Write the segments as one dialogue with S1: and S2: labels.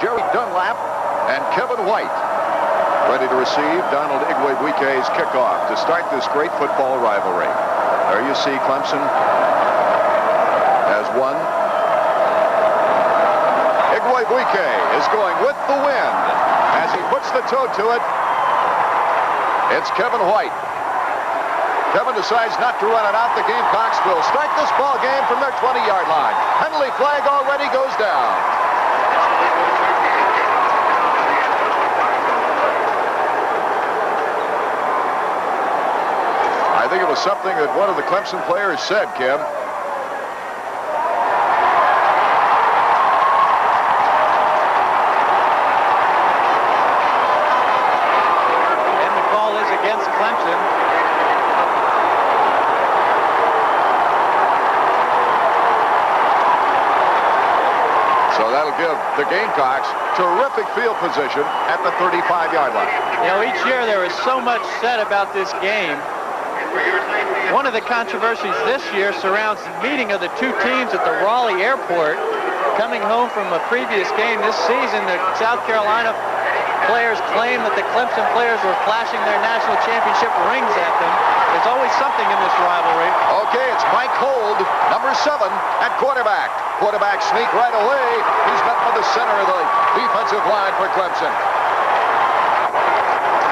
S1: Jerry Dunlap and Kevin White ready to receive Donald Igwebuike's kickoff to start this great football rivalry. There you see Clemson has won. Igwebuike is going with the wind as he puts the toe to it. It's Kevin White. Kevin decides not to run it out. The Gamecocks will start this ball game from their 20-yard line. Penalty flag already goes down. I think it was something that one of the Clemson players said, Kim.
S2: And the call is against Clemson.
S1: So that'll give the Gamecocks terrific field position at the 35-yard line.
S2: You know, each year there is so much said about this game. One of the controversies this year surrounds the meeting of the two teams at the Raleigh airport. Coming home from a previous game this season, the South Carolina players claim that the Clemson players were flashing their national championship rings at them. There's always something in this rivalry.
S1: Okay, it's Mike Hold, number 7, at quarterback. Quarterback sneak right away. He's met by the center of the defensive line for Clemson.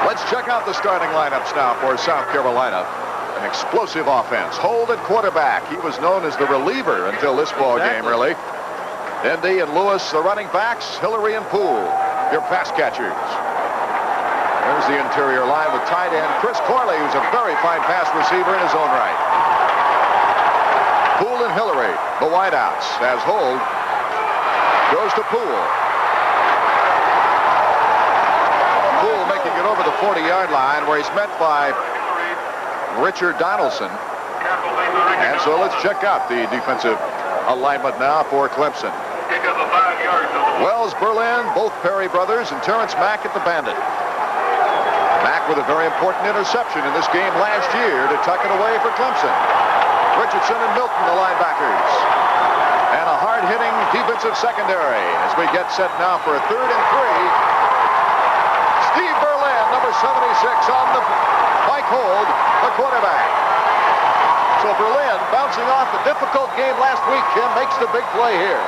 S1: Let's check out the starting lineups now for South Carolina. An explosive offense. Hold at quarterback. He was known as the reliever until this ball game, really. Indy and Lewis, the running backs. Hillary and Poole, your pass catchers. There's the interior line with tight end Chris Corley, who's a very fine pass receiver in his own right. Poole and Hillary, the wideouts, as Hold goes to Poole. Poole making it over the 40-yard line where he's met by Richard Donaldson. And so let's check out the defensive alignment now for Clemson. Wells, Berlin, both Perry brothers, and Terrence Mack at the Bandit. Mack with a very important interception in this game last year to tuck it away for Clemson. Richardson and Milton, the linebackers. And a hard-hitting defensive secondary as we get set now for a 3rd and 3. Steve Berlin, number 76, on the Mike Hold, the quarterback. So Berlin, bouncing off the difficult game last week, Kim, makes the big play here.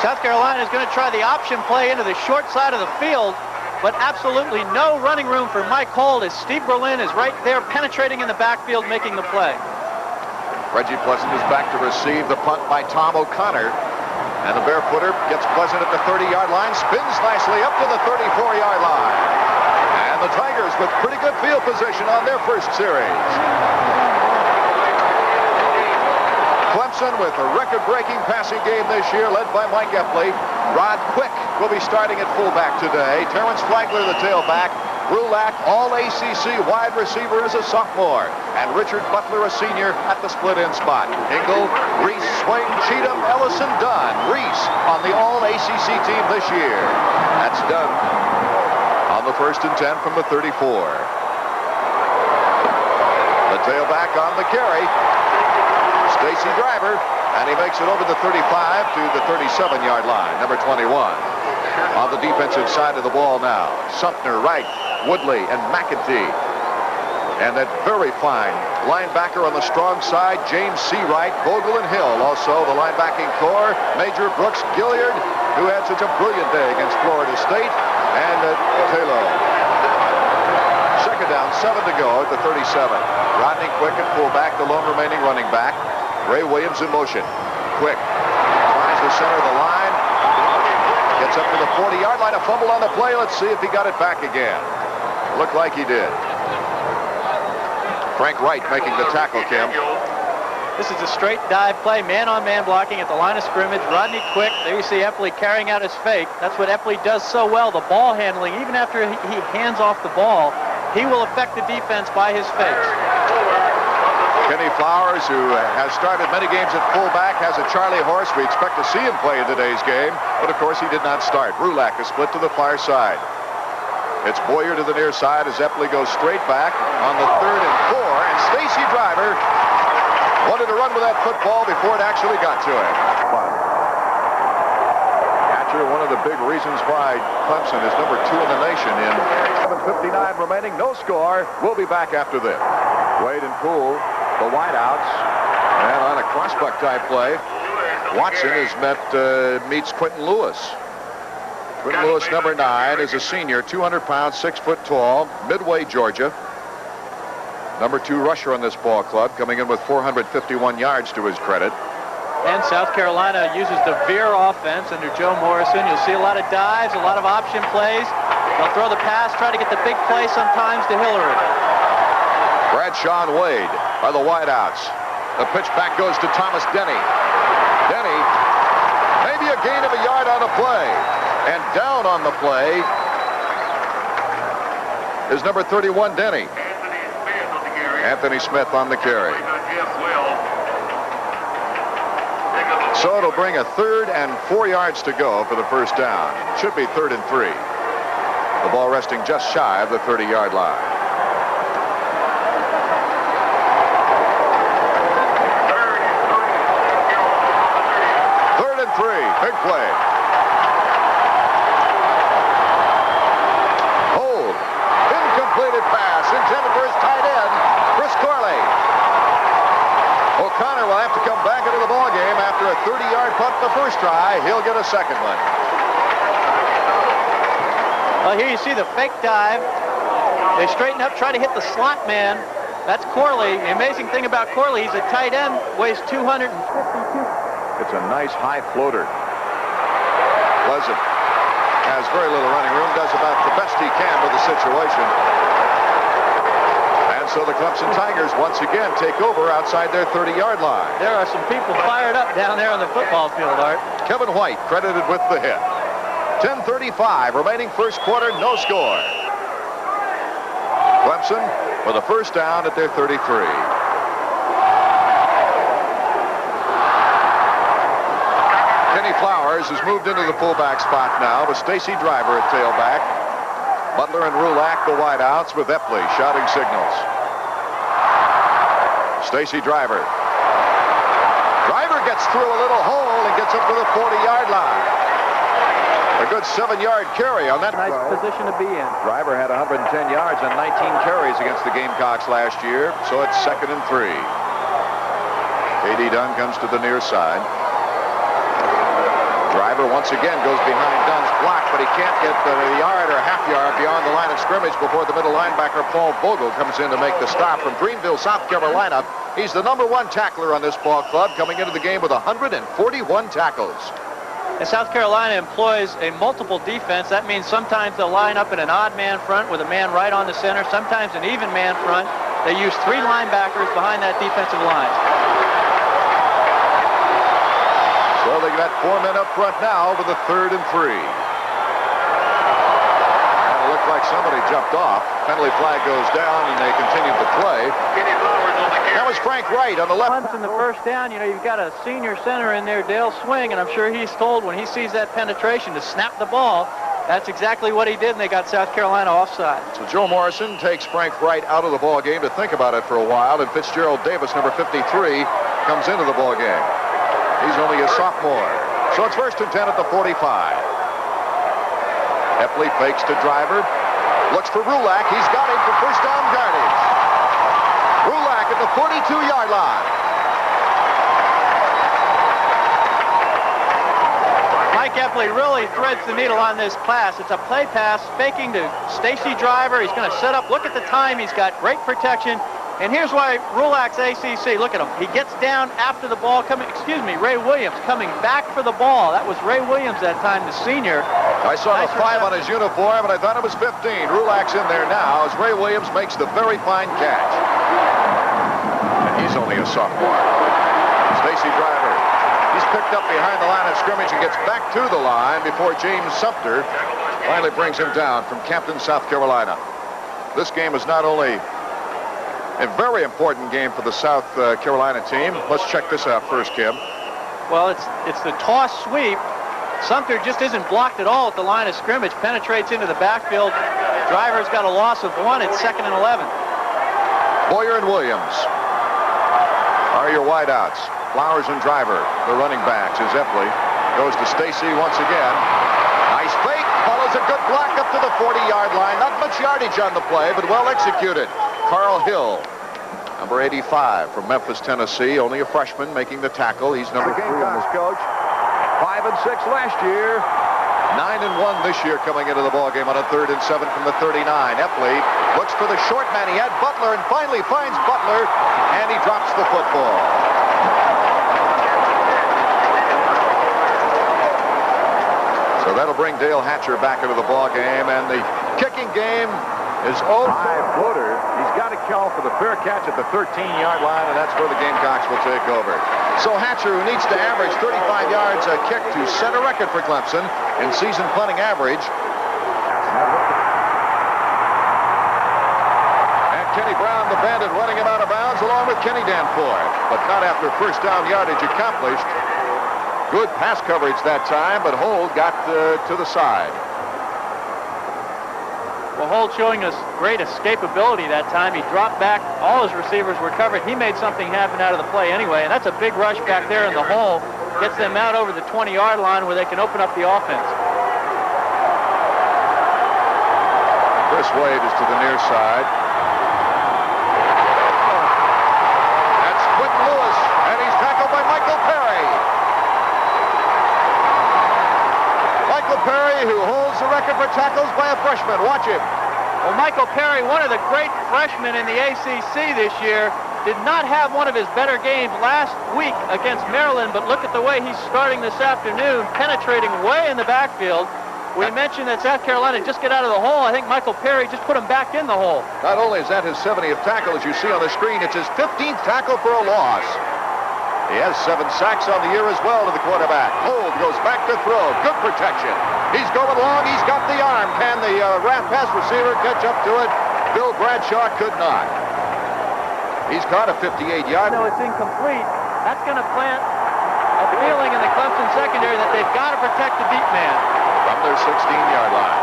S2: South Carolina is going to try the option play into the short side of the field, but absolutely no running room for Mike Hold as Steve Berlin is right there penetrating in the backfield, making the play.
S1: Reggie Pleasant is back to receive the punt by Tom O'Connor. And the barefooter gets Pleasant at the 30-yard line, spins nicely up to the 34-yard line. And the Tigers with pretty good field position on their first series. Clemson with a record-breaking passing game this year, led by Mike Epley. Rod Quick will be starting at fullback today. Terrence Flagler, the tailback. Rulack, all-ACC wide receiver, is a sophomore. And Richard Butler, a senior, at the split-end spot. Ingle, Reese, Swain, Cheatham, Ellison, Dunn. Reese on the all-ACC team this year. That's Dunn on the 1st and 10 from the 34. The tailback on the carry. Stacy Driver, and he makes it over the 35 to the 37-yard line, number 21. On the defensive side of the ball now, Sumter, Wright, Woodley, and McEntee. And that very fine linebacker on the strong side, James Seawright, Vogel, and Hill. Also the linebacking core, Major Brooks Gilliard, who had such a brilliant day against Florida State, and Taylor. Second down, 7 to go at the 37. Rodney Quick at fullback, the lone remaining running back. Ray Williams in motion. Quick finds the center of the line. Gets up to the 40-yard line. A fumble on the play. Let's see if he got it back again. Looked like he did. Frank Wright making the tackle, Kim.
S2: This is a straight dive play, man-on-man blocking at the line of scrimmage. Rodney Quick, there you see Epley carrying out his fake. That's what Epley does so well, the ball handling. Even after he hands off the ball, he will affect the defense by his fakes.
S1: Kenny Flowers, who has started many games at fullback, has a Charlie horse. We expect to see him play in today's game, but of course he did not start. Rulack is split to the far side. It's Boyer to the near side as Epley goes straight back on the 3rd and 4, and Stacy Driver wanted to run with that football before it actually got to him. At pitcher. One of the big reasons why Clemson is number 2 in the nation. In 7:59 remaining, no score. We'll be back after this. Wade and Poole, the wideouts, and on a crossbuck type play, Watson meets Quentin Lewis. Quentin Lewis, number 9, is a senior, 200 pounds, 6 foot tall, Midway, Georgia. Number 2 rusher on this ball club, coming in with 451 yards to his credit.
S2: And South Carolina uses the veer offense under Joe Morrison. You'll see a lot of dives, a lot of option plays. They'll throw the pass, try to get the big play sometimes to Hillary.
S1: Bradshaw and Wade by the wideouts. The pitch back goes to Thomas Denny. Denny, maybe a gain of a yard on the play. And down on the play is number 31, Denny. Anthony Smith on the carry. So it'll bring a 3rd and 4 yards to go for the first down. Should be 3rd and 3. The ball resting just shy of the 30-yard line. 3rd and 3. Big play. Hold. Incompleted pass intended for his tight end, Chris Corley. O'Connor will have to come back into the ballgame after a 30-yard punt the first try. He'll get a second one.
S2: Well, here you see the fake dive. They straighten up, try to hit the slot man. That's Corley. The amazing thing about Corley, he's a tight end, weighs 252.
S1: It's a nice high floater. Pleasant has very little running room, does about the best he can with the situation. And so the Clemson Tigers once again take over outside their 30-yard line.
S2: There are some people fired up down there on the football field, Art.
S1: Kevin White credited with the hit. 10:35 remaining first quarter, no score. Clemson with a first down at their 33. Kenny Flowers has moved into the fullback spot now with Stacy Driver at tailback. Butler and Rulak the wideouts with Epley shouting signals. Stacy Driver. Driver gets through a little hole and gets up to the 40-yard line. A good 7-yard carry on that.
S2: Nice position to be in.
S1: Driver had 110 yards and 19 carries against the Gamecocks last year, so it's 2nd and 3. K.D. Dunn comes to the near side. Driver once again goes behind Dunn's block, but he can't get a yard or a half yard beyond the line of scrimmage before the middle linebacker Paul Vogel comes in to make the stop from Greenville, South Carolina. He's the number 1 tackler on this ball club, coming into the game with 141 tackles.
S2: And South Carolina employs a multiple defense. That means sometimes they'll line up in an odd man front with a man right on the center, sometimes an even man front. They use 3 linebackers behind that defensive line.
S1: So they got 4 men up front now with a 3rd and 3. And it looked like somebody jumped off. Penalty flag goes down and they continued to play. That was Frank Wright on the left.
S2: Once in the first down, you know, you've got a senior center in there, Dale Swing, and I'm sure he's told when he sees that penetration to snap the ball. That's exactly what he did, and they got South Carolina offside.
S1: So Joe Morrison takes Frank Wright out of the ball game to think about it for a while, and Fitzgerald Davis, number 53, comes into the ball game. He's only a sophomore. So it's 1st and 10 at the 45. Epley fakes to Driver. Looks for Rulak. He's got him for first down yardage. Rulak at the 42-yard line.
S2: Mike Epley really threads the needle on this pass. It's a play pass, faking to Stacy Driver. He's going to set up. Look at the time. He's got great protection. And here's why Rulak's ACC. Look at him. He gets down after the ball coming. Excuse me, Ray Williams coming back for the ball. That was Ray Williams that time, the senior.
S1: I saw the 5 on his uniform, and I thought it was 15. Rulak's in there now as Ray Williams makes the very fine catch. And he's only a sophomore. Stacy Driver. He's picked up behind the line of scrimmage and gets back to the line before James Sumter finally brings him down from Campton, South Carolina. This game is not only a very important game for the South Carolina team. Let's check this out first, Kim.
S2: Well, it's the toss sweep. Sumter just isn't blocked at all at the line of scrimmage. Penetrates into the backfield. Driver's got a loss of 1. It's 2nd and 11.
S1: Boyer and Williams are your wideouts. Flowers and Driver, the running backs, as Epley goes to Stacy once again. He's fake, follows a good block up to the 40-yard line. Not much yardage on the play, but well executed. Carl Hill, number 85 from Memphis, Tennessee. Only a freshman making the tackle. He's number 3 on his coach. 5 and 6 last year. 9 and 1 this year coming into the ballgame on a 3rd and 7 from the 39. Epley looks for the short man. He had Butler and finally finds Butler, and he drops the football. So that'll bring Dale Hatcher back into the ballgame, and the kicking game is over. High floater. He's got to call for the fair catch at the 13-yard line, and that's where the Gamecocks will take over. So Hatcher, who needs to average 35 yards a kick to set a record for Clemson in season punting average. And Kenny Brown, the bandit, running him out of bounds along with Kenny Danforth, but not after first down yardage accomplished. Good pass coverage that time, but Hold got to the side.
S2: Well, Hold showing us great escapability that time. He dropped back. All his receivers were covered. He made something happen out of the play anyway, and that's a big rush back there in the hole. Gets them out over the 20-yard line where they can open up the offense.
S1: Chris Wade is to the near side. That's Quentin Lewis, and he's tackled by Michael Perry. Michael Perry, who holds the record for tackles by a freshman. Watch him.
S2: Well, Michael Perry, one of the great freshmen in the ACC this year, did not have one of his better games last week against Maryland, but look at the way he's starting this afternoon, penetrating way in the backfield. We mentioned that South Carolina just get out of the hole. I think Michael Perry just put him back in the hole.
S1: Not only is that his 70th tackle, as you see on the screen, it's his 15th tackle for a loss. He has 7 sacks on the year as well to the quarterback. Hold goes back to throw. Good protection. He's going long. He's got the arm. Can the pass receiver catch up to it? Bill Bradshaw could not. He's caught a 58-yard.
S2: No, it's incomplete. That's going to plant a feeling in the Clemson secondary that they've got to protect the deep man.
S1: From their 16-yard line.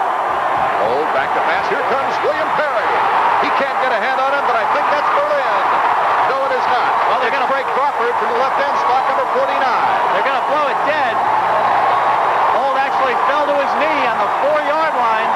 S1: Hold back to pass. Here comes William Perry. He can't get a hand on him, but I think that's Berlin. No, it is not. Well, they're going to break Crawford from the left end spot, number 49.
S2: They're going to blow it dead. Hold actually fell to his knee on the 4-yard line.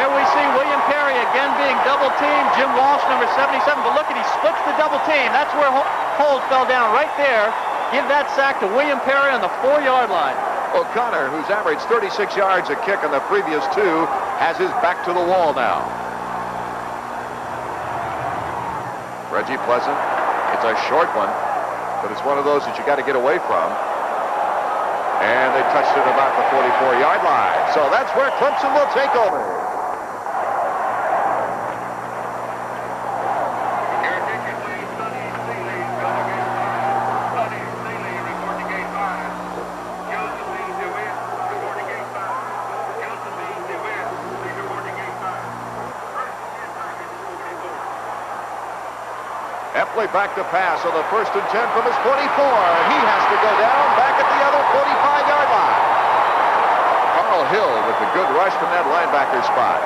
S2: Here we see William Perry again being double-teamed. Jim Walsh, number 77. But look at, he splits the double team. That's where Hold fell down right there. Give that sack to William Perry on the 4-yard line.
S1: O'Connor, who's averaged 36 yards a kick on the previous 2, has his back to the wall now. Reggie Pleasant, it's a short one, but it's one of those that you got to get away from. And they touched it about the 44-yard line. So that's where Clemson will take over. Epley back to pass on the 1st and 10 from his 44. He has to go down back at the other 45-yard line. Carl Hill with the good rush from that linebacker spot.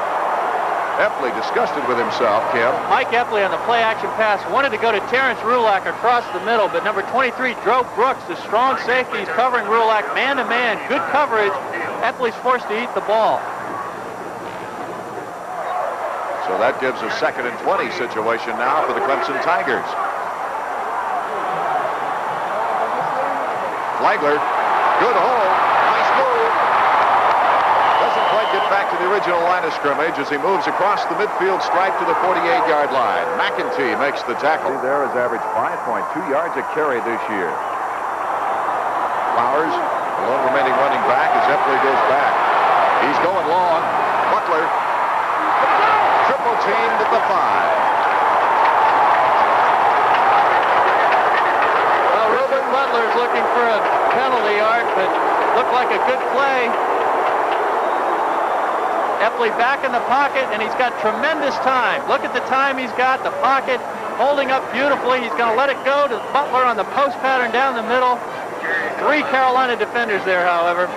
S1: Epley disgusted with himself, Kim.
S2: Mike Epley on the play-action pass wanted to go to Terrence Rulak across the middle, but number 23, Joe Brooks, the strong safety, is covering Rulak man-to-man. Good coverage. Epley's forced to eat the ball.
S1: So that gives a 2nd and 20 situation now for the Clemson Tigers. Flagler, good hold, nice move. Doesn't quite get back to the original line of scrimmage as he moves across the midfield stripe to the 48-yard line. McEntee makes the tackle. There has averaged 5.2 yards a carry this year. Flowers, the lone remaining running back as Epley goes back. He's going long. Butler. Triple teamed at the 5.
S2: Well, Ruben Butler's looking for a penalty, Art, but looked like a good play. Epley back in the pocket, and he's got tremendous time. Look at the time he's got, the pocket holding up beautifully. He's going to let it go to Butler on the post pattern down the middle. 3 Carolina defenders there, however.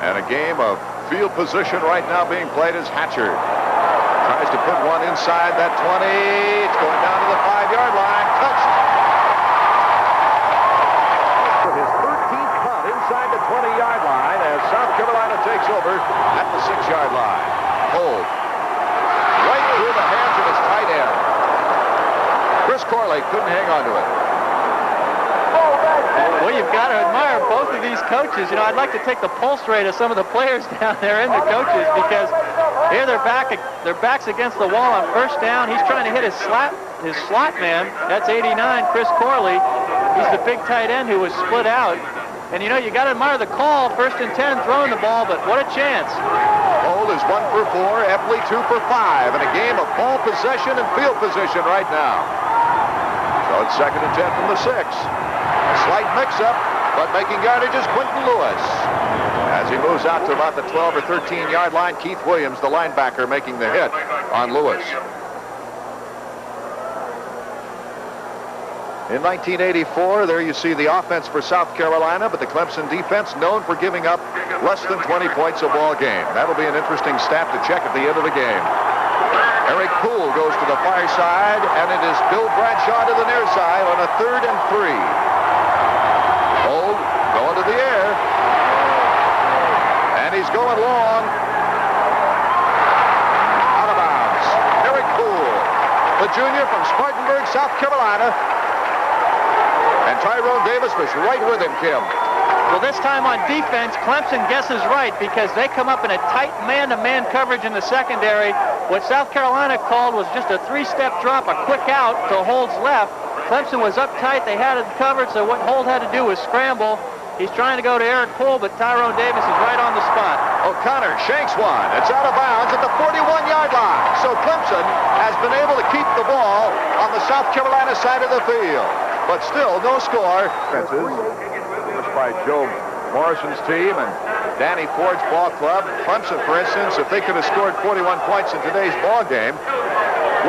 S1: And a game of field position right now being played as Hatcher tries to put one inside that 20. It's going down to the 5-yard line. Touched. For his 13th punt inside the 20-yard line as South over at the 6-yard line. Hold. Right through the hands of his tight end. Chris Corley couldn't hang on to it.
S2: Well, you've got to admire both of these coaches. You know, I'd like to take the pulse rate of some of the players down there and the coaches, because here their backs against the wall on first down. He's trying to hit his slot man. That's 89, Chris Corley. He's the big tight end who was split out. And, you know, you got to admire the call, 1st and 10, throwing the ball, but what a chance.
S1: Hold is 1 for 4, Epley 2 for 5 in a game of ball possession and field position right now. So it's 2nd and 10 from the 6. A slight mix-up, but making yardage is Quentin Lewis. As he moves out to about the 12 or 13-yard line, Keith Williams, the linebacker, making the hit on Lewis. In 1984, there you see the offense for South Carolina, but the Clemson defense known for giving up less than 20 points a ball game. That'll be an interesting stat to check at the end of the game. Eric Poole goes to the far side, and it is Bill Bradshaw to the near side on a 3rd and 3. Hold, going to the air. And he's going long. Out of bounds. Eric Poole, the junior from Spartanburg, South Carolina. And Tyrone Davis was right with him, Kim.
S2: Well, this time on defense, Clemson guesses right, because they come up in a tight man-to-man coverage in the secondary. What South Carolina called was just a 3-step drop, a quick out to Hold's left. Clemson was up tight. They had it covered, so what Hold had to do was scramble. He's trying to go to Eric Poole, but Tyrone Davis is right on the spot.
S1: O'Connor shanks one. It's out of bounds at the 41-yard line. So Clemson has been able to keep the ball on the South Carolina side of the field. But still, no score. Pushed by Joe Morrison's team and Danny Ford's ball club. Clemson, for instance, if they could have scored 41 points in today's ball game,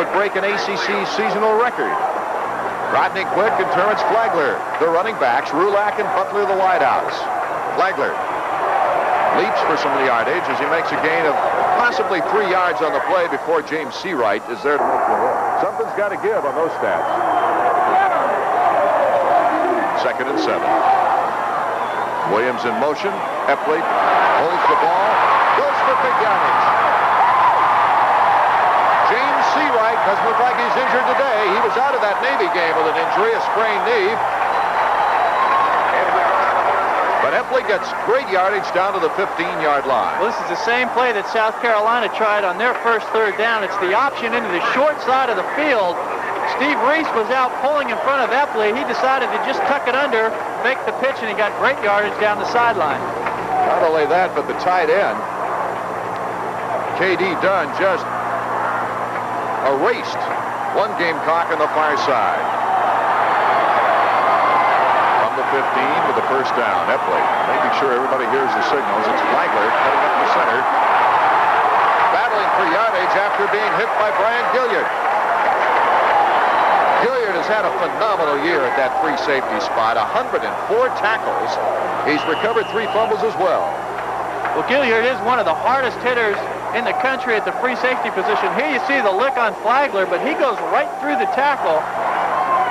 S1: would break an ACC seasonal record. Rodney Quick and Terrence Flagler, the running backs. Rulak and Butler, the wideouts. Flagler leaps for some yardage as he makes a gain of possibly 3 yards on the play before James Seawright is there to make the hit. Something's got to give on those stats. 2nd and 7. Williams in motion. Epley holds the ball. Goes for big yardage. James Seawright doesn't look like he's injured today. He was out of that Navy game with an injury, a sprained knee. But Epley gets great yardage down to the 15-yard line.
S2: Well, this is the same play that South Carolina tried on their first 3rd down. It's the option into the short side of the field. Steve Reese was out pulling in front of Epley. He decided to just tuck it under, make the pitch, and he got great yardage down the sideline.
S1: Not only that, but the tight end, K.D. Dunn, just erased one Gamecock on the far side. From the 15 with the first down. Epley making sure everybody hears the signals. It's Flagler cutting up the center. Battling for yardage after being hit by Brian Gilliard. Gilliard has had a phenomenal year at that free safety spot. 104 tackles. He's recovered 3 fumbles as well.
S2: Well, Gilliard is one of the hardest hitters in the country at the free safety position. Here you see the lick on Flagler, but he goes right through the tackle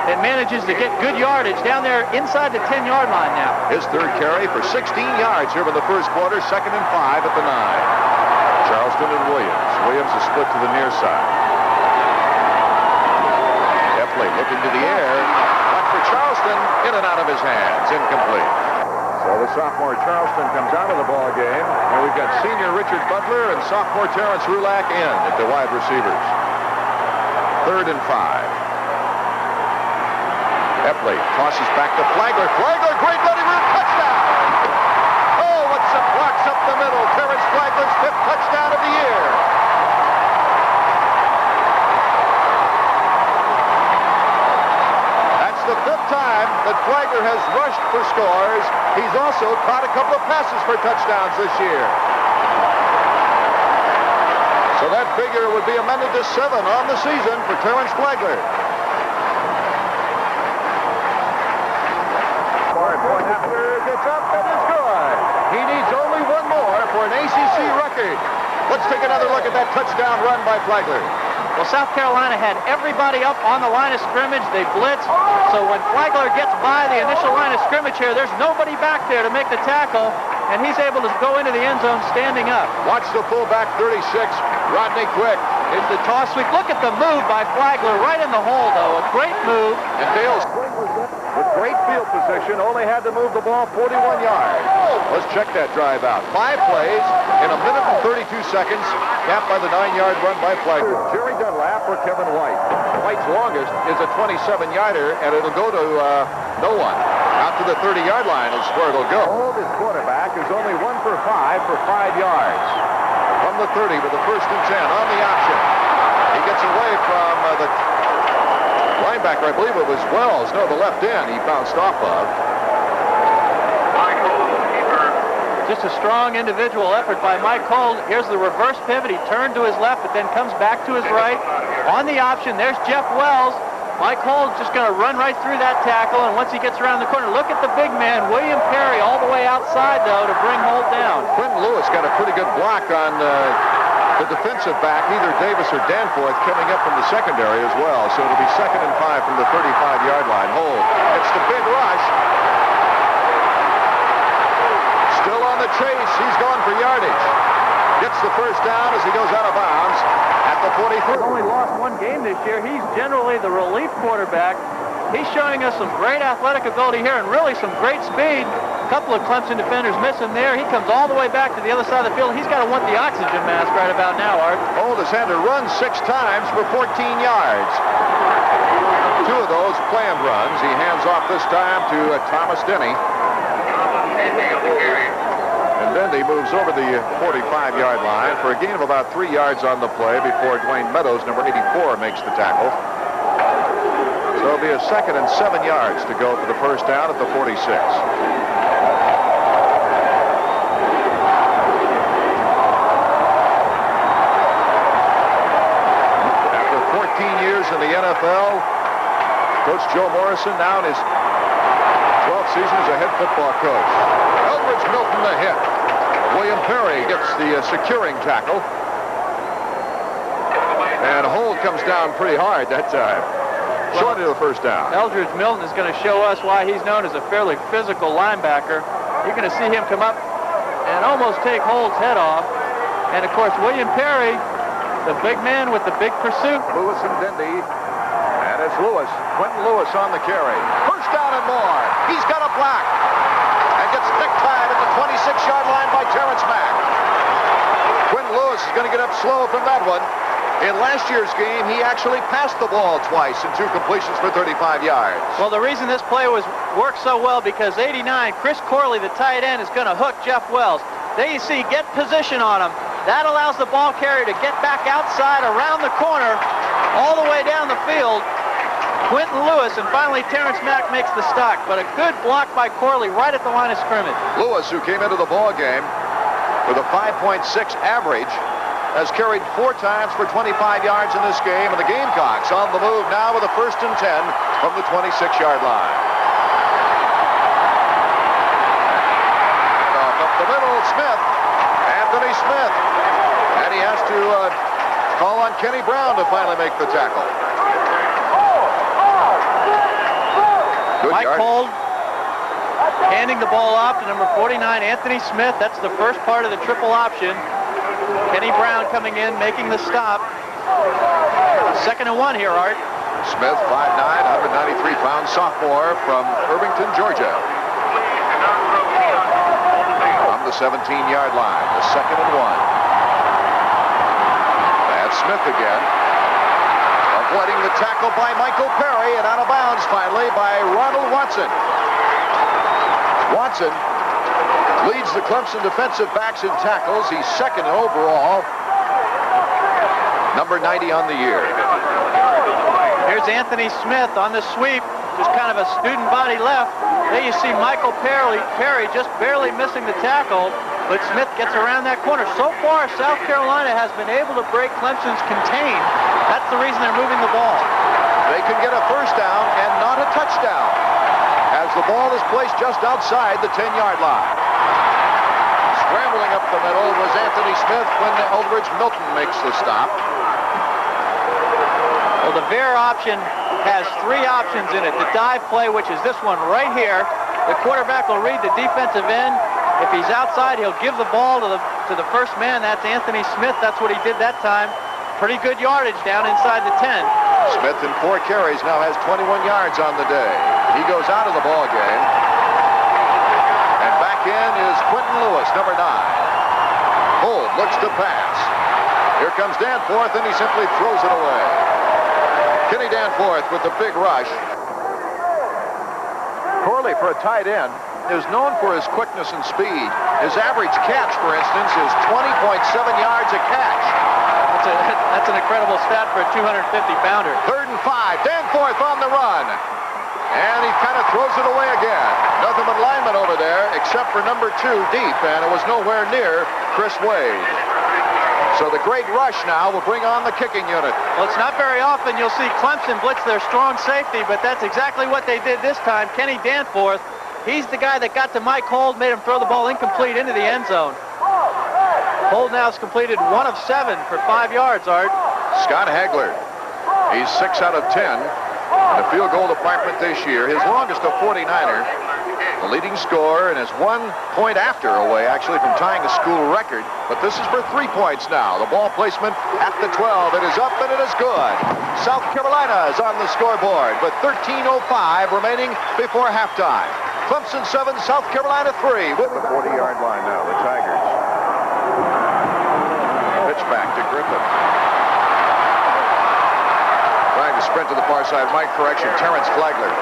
S2: and manages to get good yardage down there inside the 10-yard line now.
S1: His 3rd carry for 16 yards here in the first quarter. 2nd and 5 at the 9. Charleston and Williams. Williams is split to the near side. Looking to the air. One for Charleston. In and out of his hands. Incomplete. So the sophomore Charleston comes out of the ball game. And we've got senior Richard Butler and sophomore Terrence Rulak in at the wide receivers. 3rd and 5. Epley tosses back to Flagler. Flagler, great running room. Touchdown! Oh, what some blocks up the middle. Terrence Flagler's 5th touchdown of the year. The 5th time that Flagler has rushed for scores. He's also caught a couple of passes for touchdowns this year. So that figure would be amended to 7 on the season for Terrence Flagler. Point after gets up and it's good. He needs only 1 more for an ACC record. Let's take another look at that touchdown run by Flagler.
S2: Well, South Carolina had everybody up on the line of scrimmage. They blitzed. So when Flagler gets by the initial line of scrimmage here, there's nobody back there to make the tackle. and he's able to go into the end zone standing up.
S1: Watch the fullback, 36, Rodney Quick.
S2: It's the toss sweep. Look at the move by Flagler right in the hole, though. A great move.
S1: And Dale's with great field position, only had to move the ball 41 yards. Let's check that drive out. 5 plays in 1 minute and 32 seconds, capped by the 9-yard run by Flagler. Jerry Dunlap for Kevin White. White's longest is a 27-yarder, and it'll go to no one. Out to the 30-yard line is where it'll go. Hold his quarterback is only 1 for 5 for 5 yards. From the 30 with the 1st and 10 on the option. He gets away from the linebacker, I believe it was Wells. No, the left end he bounced off of.
S2: Just a strong individual effort by Mike Holt. Here's the reverse pivot. He turned to his left, but then comes back to his right. On the option, there's Jeff Wells. Mike Holt just going to run right through that tackle, and once he gets around the corner, look at the big man, William Perry, all the way outside, though, to bring Holt down.
S1: Quentin Lewis got a pretty good block on the defensive back, either Davis or Danforth, coming up from the secondary as well. So it'll be 2nd and 5 from the 35-yard line. Holt gets the big rush. Still on the chase. He's going for yardage. Gets the 1st down as he goes out of bounds at the 43.
S2: He's only lost 1 game this year. He's generally the relief quarterback. He's showing us some great athletic ability here and really some great speed. A couple of Clemson defenders miss him there. He comes all the way back to the other side of the field. He's got to want the oxygen mask right about now, Art.
S1: Holt has had to run 6 times for 14 yards. 2 of those planned runs. He hands off this time to Thomas Denny. And Denny moves over the 45-yard line for a gain of about 3 yards on the play before Dwayne Meadows, number 84, makes the tackle. So it'll be a 2nd and 7 yards to go for the 1st down at the 46. After 14 years in the NFL, Coach Joe Morrison now in his 12th season as a head football coach. Eldridge Milton the hit. William Perry gets the securing tackle. And Holt comes down pretty hard that time. Short of the 1st down.
S2: Eldridge Milton is going to show us why he's known as a fairly physical linebacker. You're going to see him come up and almost take Holt's head off. And, of course, William Perry, the big man with the big pursuit.
S1: Lewis and Dendy. And it's Lewis. Quentin Lewis on the carry. 1st down and more. He's got a block. And gets necktied at the 26-yard line by Terrence Mack. Quentin Lewis is going to get up slow from that one. In last year's game, he actually passed the ball twice in 2 completions for 35 yards.
S2: Well, the reason this play worked so well because 89, Chris Corley, the tight end, is going to hook Jeff Wells. There you see, get position on him. That allows the ball carrier to get back outside around the corner all the way down the field. Quentin Lewis, and finally Terrence Mack makes the stop. But a good block by Corley right at the line of scrimmage.
S1: Lewis, who came into the ball game with a 5.6 average, has carried 4 times for 25 yards in this game, and the Gamecocks on the move now with a 1st and 10 from the 26-yard line. Up the middle, Smith, Anthony Smith, and he has to call on Kenny Brown to finally make the tackle. Good
S2: Mike
S1: yard.
S2: Holt handing the ball off to number 49, Anthony Smith. That's the first part of the triple option. Kenny Brown coming in, making the stop. 2nd and 1 here, Art.
S1: Smith, 5'9", 193-pound sophomore from Irvington, Georgia. From the 17-yard line, the 2nd and 1. That's Smith again. Avoiding the tackle by Michael Perry, and out of bounds finally by Ronald Watson. Watson leads the Clemson defensive backs in tackles. He's 2nd overall. Number 90 on the year.
S2: Here's Anthony Smith on the sweep. Just kind of a student body left. There you see Michael Perry just barely missing the tackle, but Smith gets around that corner. So far, South Carolina has been able to break Clemson's contain. That's the reason they're moving the ball.
S1: They can get a 1st down and not a touchdown, as the ball is placed just outside the 10-yard line. Scrambling up the middle was Anthony Smith when Eldridge Milton makes the stop.
S2: Well, the veer option has 3 options in it. The dive play, which is this one right here. The quarterback will read the defensive end. If he's outside, he'll give the ball to the first man. That's Anthony Smith. That's what he did that time. Pretty good yardage down inside the 10.
S1: Smith in 4 carries now has 21 yards on the day. He goes out of the ball game. And back in is Quentin Lewis, number 9. Hold, looks to pass. Here comes Danforth, and he simply throws it away. Kenny Danforth with the big rush. Corley, for a tight end, is known for his quickness and speed. His average catch, for instance, is 20.7 yards a catch.
S2: That's an incredible stat for a 250-pounder.
S1: 3rd and 5. Danforth on the run. And he kind of throws it away again. Nothing but linemen over there except for number 2 deep, and it was nowhere near Chris Wade. So the great rush now will bring on the kicking unit.
S2: Well, it's not very often you'll see Clemson blitz their strong safety, but that's exactly what they did this time. Kenny Danforth, he's the guy that got to Mike Hold, made him throw the ball incomplete into the end zone. Hold now has completed 1 of 7 for 5 yards, Art.
S1: Scott Hagler, he's 6 out of 10 in the field goal department this year. His longest a 49er, the leading scorer, and is 1 point after away actually from tying a school record. But this is for 3 points now. The ball placement at the 12. It is up and it is good. South Carolina is on the scoreboard with 13:05 remaining before halftime. Clemson 7, South Carolina 3. With the 40-yard line now, the Tigers. Pitch back to Griffin. Trying to sprint to the far side. Mike, correction, Terrence Flagler.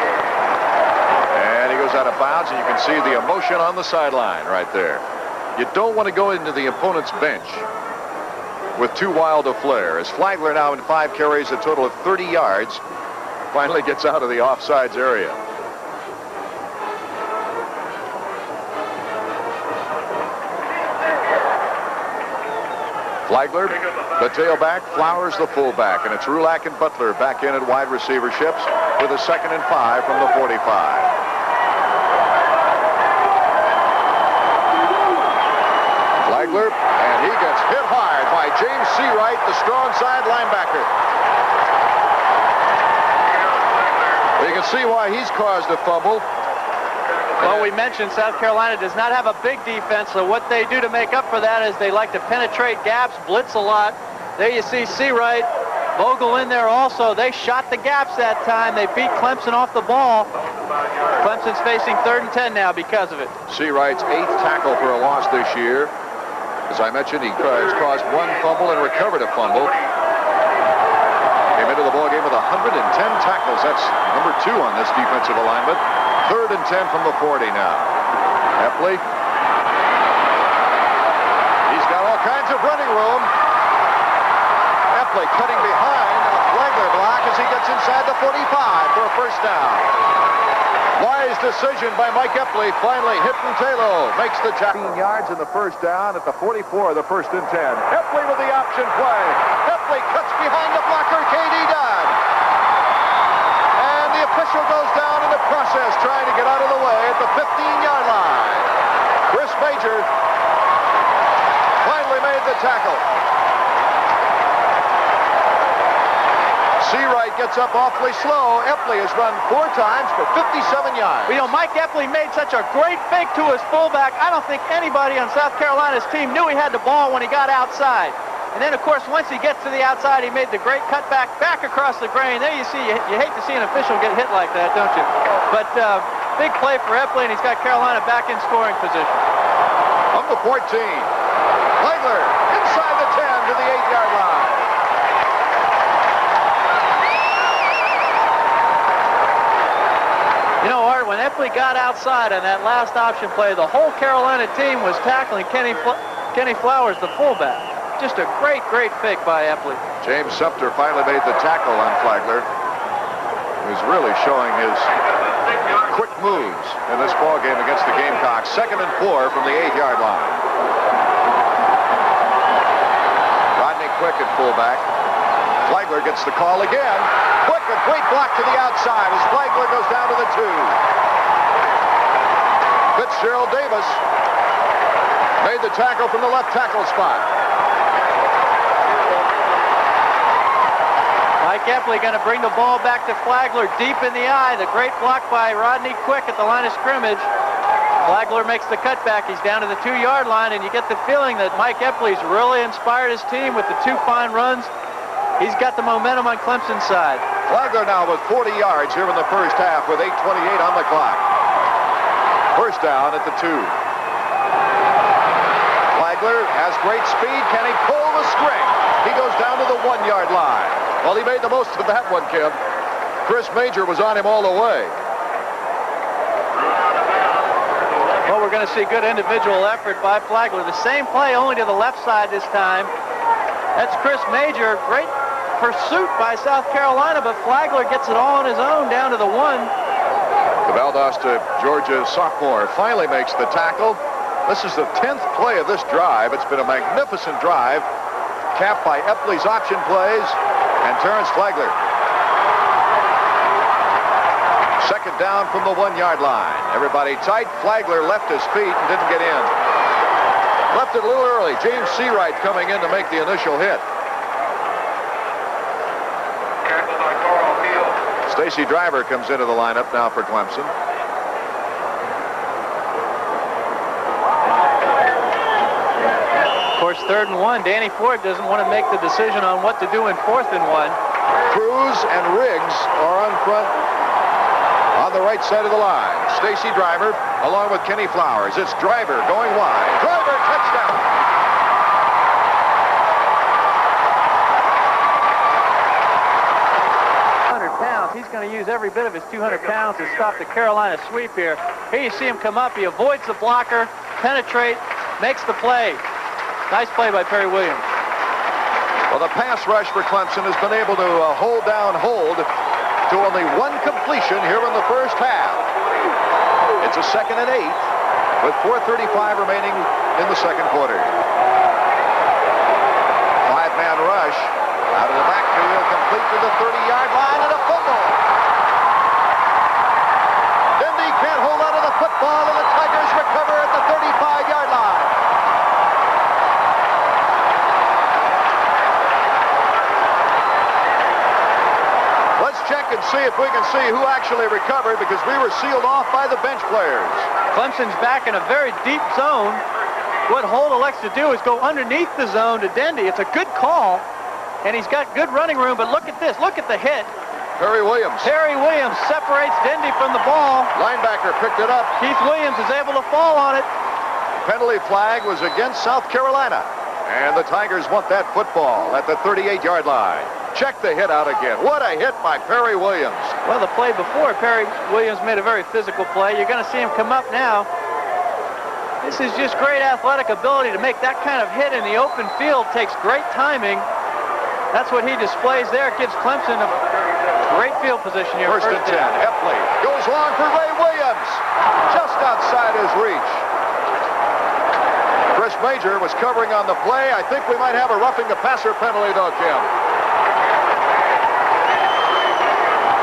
S1: And he goes out of bounds, and you can see the emotion on the sideline right there. You don't want to go into the opponent's bench with too wild a flare. As Flagler now in 5 carries, a total of 30 yards, finally gets out of the offsides area. Flagler, the tailback, Flowers the fullback, and it's Rulak and Butler back in at wide receiverships with a 2nd and 5 from the 45. Flagler, and he gets hit hard by James Seawright, the strong side linebacker. You can see why he's caused a fumble.
S2: Well, we mentioned South Carolina does not have a big defense, so what they do to make up for that is they like to penetrate gaps, blitz a lot. There you see Seawright, Vogel in there also. They shot the gaps that time. They beat Clemson off the ball. Clemson's facing 3rd and 10 now because of it.
S1: Seawright's 8th tackle for a loss this year. As I mentioned, he has caused 1 fumble and recovered a fumble. Came into the ballgame with 110 tackles. That's number 2 on this defensive alignment. 3rd and 10 from the 40 now. Epley. He's got all kinds of running room. Epley cutting behind a Flagler block as he gets inside the 45 for a first down. Wise decision by Mike Epley. Finally, Hinton Taylor makes the tackle. 15 yards in the first down at the 44, the 1st and 10. Epley with the option play. Epley cuts behind the blocker, K.D. Dunn. And the official goes down in the process, trying to get out of the way at the 15-yard line. Chris Major finally made the tackle. Seawright gets up awfully slow. Epley has run 4 times for 57 yards.
S2: You know, Mike Epley made such a great fake to his fullback. I don't think anybody on South Carolina's team knew he had the ball when he got outside. And then, of course, once he gets to the outside, he made the great cutback back across the grain. There you see, you hate to see an official get hit like that, don't you? But big play for Epley, and he's got Carolina back in scoring position.
S1: Up to 14. Flagler inside the 10 to the 8-yard line.
S2: You know, Art, when Epley got outside on that last option play, the whole Carolina team was tackling Kenny Flowers, the fullback. Just a great, great fake by Epley. James Sumter finally made the tackle on Flagler, who's really showing his quick moves in this ball game against the Gamecocks. 2nd and 4 from the 8-yard line. Rodney Quick at fullback. Flagler gets the call again. Quick, a great block to the outside as Flagler goes down to the 2. Fitzgerald Davis made the tackle from the left tackle spot. Mike Epley going to bring the ball back to Flagler deep in the eye. The great block by Rodney Quick at the line of scrimmage. Flagler makes the cutback. He's down to the 2-yard line, and you get the feeling that Mike Epley's really inspired his team with the 2 fine runs. He's got the momentum on Clemson's side.
S1: Flagler now with 40 yards here in the first half with 8:28 on the clock. First down at the 2. Flagler has great speed. Can he pull the string? He goes down to the 1-yard line. Well, he made the most of that one, Kim. Chris Major was on him all the way.
S2: Well, we're going to see good individual effort by Flagler. The same play, only to the left side this time. That's Chris Major. Great pursuit by South Carolina, but Flagler gets it all on his own down to the 1.
S1: The Valdosta, Georgia sophomore finally makes the tackle. This is the 10th play of this drive. It's been a magnificent drive, capped by Epley's option plays and Terrence Flagler. Second down from the 1-yard line. Everybody tight. Flagler left his feet and didn't get in. Left it a little early. James Seawright coming in to make the initial hit. Stacy Driver comes into the lineup now for Clemson.
S2: Of course, 3rd and 1. Danny Ford doesn't want to make the decision on what to do in 4th and 1.
S1: Cruz and Riggs are on front on the right side of the line. Stacy Driver along with Kenny Flowers. It's Driver going wide. Driver, touchdown.
S2: He's going to use every bit of his 200 pounds to stop the Carolina sweep here. Here you see him come up. He avoids the blocker, penetrate, makes the play. Nice play by Perry Williams.
S1: Well, the pass rush for Clemson has been able to hold to only 1 completion here in the first half. It's a 2nd and 8 with 4:35 remaining in the second quarter. 5-man rush out of the backfield, complete to the 30-yard line, and a fumble. Dendy can't hold on to the football, and the Tigers recover at the 35-yard line. Let's check and see if we can see who actually recovered, because we were sealed off by the bench players.
S2: Clemson's back in a very deep zone. What Holt elects to do is go underneath the zone to Dendy. It's a good call, and he's got good running room, but look at this. Look at the hit.
S1: Perry Williams.
S2: Perry Williams separates Dendy from the ball.
S1: Linebacker picked it up.
S2: Keith Williams is able to fall on it.
S1: Penalty flag was against South Carolina, and the Tigers want that football at the 38-yard line. Check the hit out again. What a hit by Perry Williams.
S2: Well, the play before, Perry Williams made a very physical play. You're going to see him come up now. This is just great athletic ability to make that kind of hit in the open field. Takes great timing. That's what he displays there. It gives Clemson a great field position here.
S1: First and 10. Epley goes long for Ray Williams. Just outside his reach. Chris Major was covering on the play. I think we might have a roughing the passer penalty, though, Kim.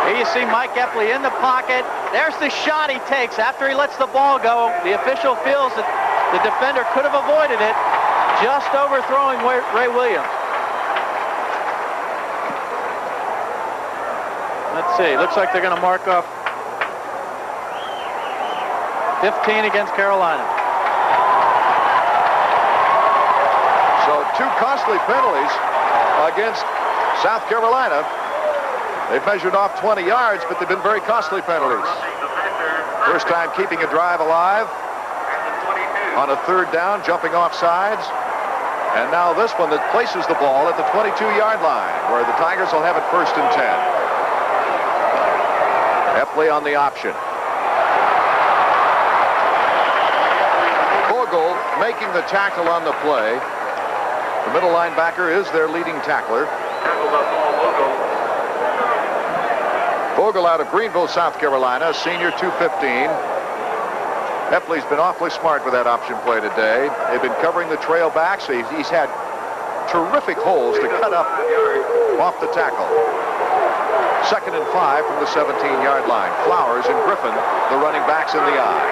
S2: Here you see Mike Epley in the pocket. There's the shot he takes after he lets the ball go. The official feels that the defender could have avoided it, just overthrowing Ray Williams. Let's see. Looks like they're going to mark off 15 against Carolina.
S1: So 2 costly penalties against South Carolina. They've measured off 20 yards, but they've been very costly penalties. First time keeping a drive alive on a 3rd down, jumping off sides. And now this one that places the ball at the 22-yard line, where the Tigers will have it 1st and 10. Epley on the option. Vogel making the tackle on the play. The middle linebacker is their leading tackler. Vogel out of Greenville, South Carolina, senior 215. Epley's been awfully smart with that option play today. They've been covering the trail back, so he's had terrific holes to cut up off the tackle. 2nd and 5 from the 17-yard line. Flowers and Griffin, the running backs in the eye.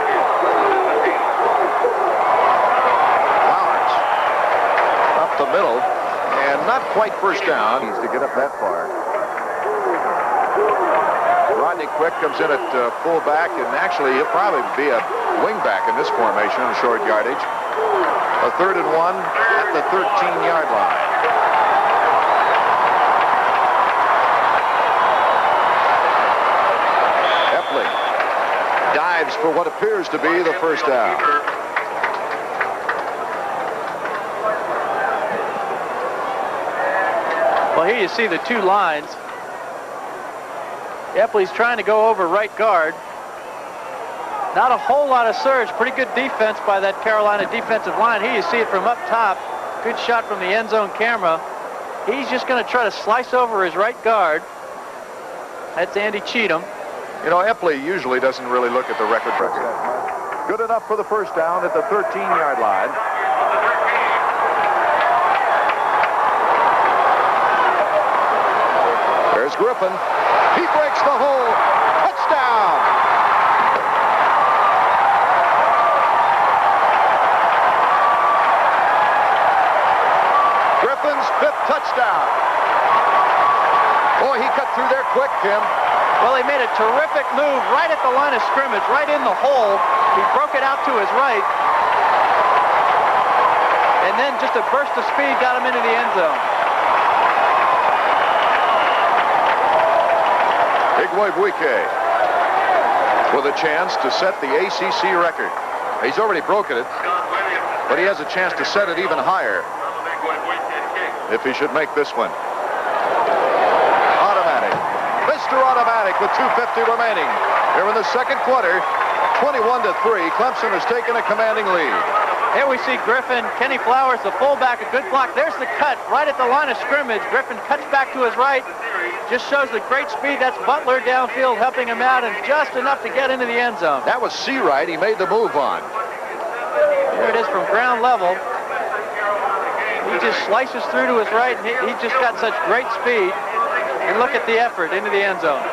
S1: Flowers up the middle, and not quite first down. Needs to get up that far. Rodney Quick comes in at fullback, and actually he'll probably be a wingback in this formation in short yardage. A 3rd and 1 at the 13-yard line. Eppley dives for what appears to be the first down.
S2: Well, here you see the two lines. Eppley's trying to go over right guard. Not a whole lot of surge. Pretty good defense by that Carolina defensive line. Here you see it from up top. Good shot from the end zone camera. He's just going to try to slice over his right guard. That's Andy Cheatham.
S1: You know, Eppley usually doesn't really look at the record books that much. Good enough for the first down at the 13-yard line. There's Griffin. He breaks the hole. Touchdown! Griffin's 5th touchdown. Boy, he cut through there quick, Tim.
S2: Well, he made a terrific move right at the line of scrimmage, right in the hole. He broke it out to his right. And then just a burst of speed got him into the end zone.
S1: Igwebuike with a chance to set the ACC record. He's already broken it, but he has a chance to set it even higher if he should make this one. Automatic. Mr. Automatic with 2:50 remaining. Here in the second quarter, 21-3. Clemson has taken a commanding lead.
S2: Here we see Griffin, Kenny Flowers, the fullback, a good block. There's the cut right at the line of scrimmage. Griffin cuts back to his right. Just shows the great speed. That's Butler downfield helping him out, and just enough to get into the end zone.
S1: That was Seawright he made the move on.
S2: There it is from ground level. He just slices through to his right, and he just got such great speed. And look at the effort into the end zone.